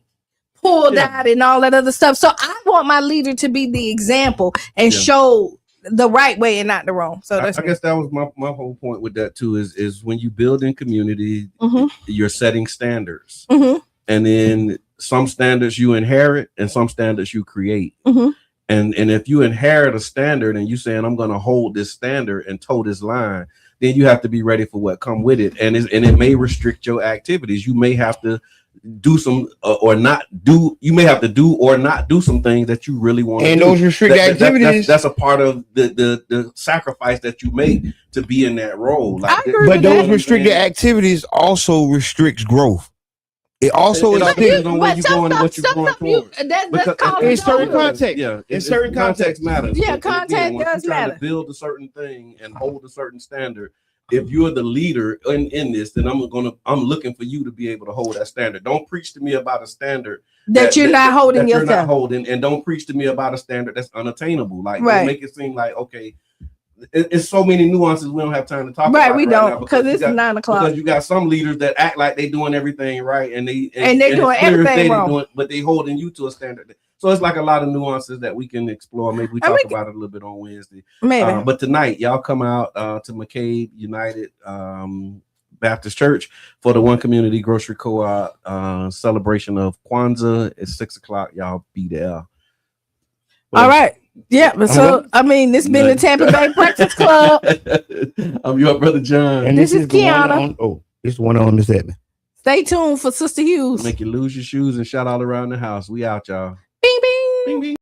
pulled out and all that other stuff. So I want my leader to be the example and show the right way and not the wrong. So that's I guess that was my whole point with that too, is when you build in community, you're setting standards, and then some standards you inherit and some standards you create. And if you inherit a standard and you saying, I'm going to hold this standard and toe this line, then you have to be ready for what come with it. And it may restrict your activities. You may have to do some or not do. You may have to do or not do some things that you really want to do. And those restricted activities, that's a part of the sacrifice that you make to be in that role. Like, but those restricted activities also restricts growth. It also depends on where you're going and what you're going towards. That's called in certain context. In certain context matters. Yeah, context does matter. To build a certain thing and hold a certain standard. If you're the leader in this, then I'm looking for you to be able to hold that standard. Don't preach to me about a standard that you're not holding yourself. You're not holding, and don't preach to me about a standard that's unattainable. Like, don't make it seem like, okay, it's so many nuances we don't have time to talk about. Right, we don't, because it's 9 o'clock. Because you got some leaders that act like they're doing everything right, and they're doing everything wrong, but they holding you to a standard. So it's like a lot of nuances that we can explore. Maybe we talk about it a little bit on Wednesday. Maybe. But tonight, y'all come out to McCabe United Baptist Church for the One Community Grocery Co-op celebration of Kwanzaa. It's 6 o'clock. Y'all be there. All right. Yeah, but so I mean, this been the Tampa Bay Breakfast Club. I'm your brother John, and this is Kiana. This one on this segment. Stay tuned for Sister Hughes. Make you lose your shoes and shout all around the house. We out, y'all. Bing bing. Bing bing.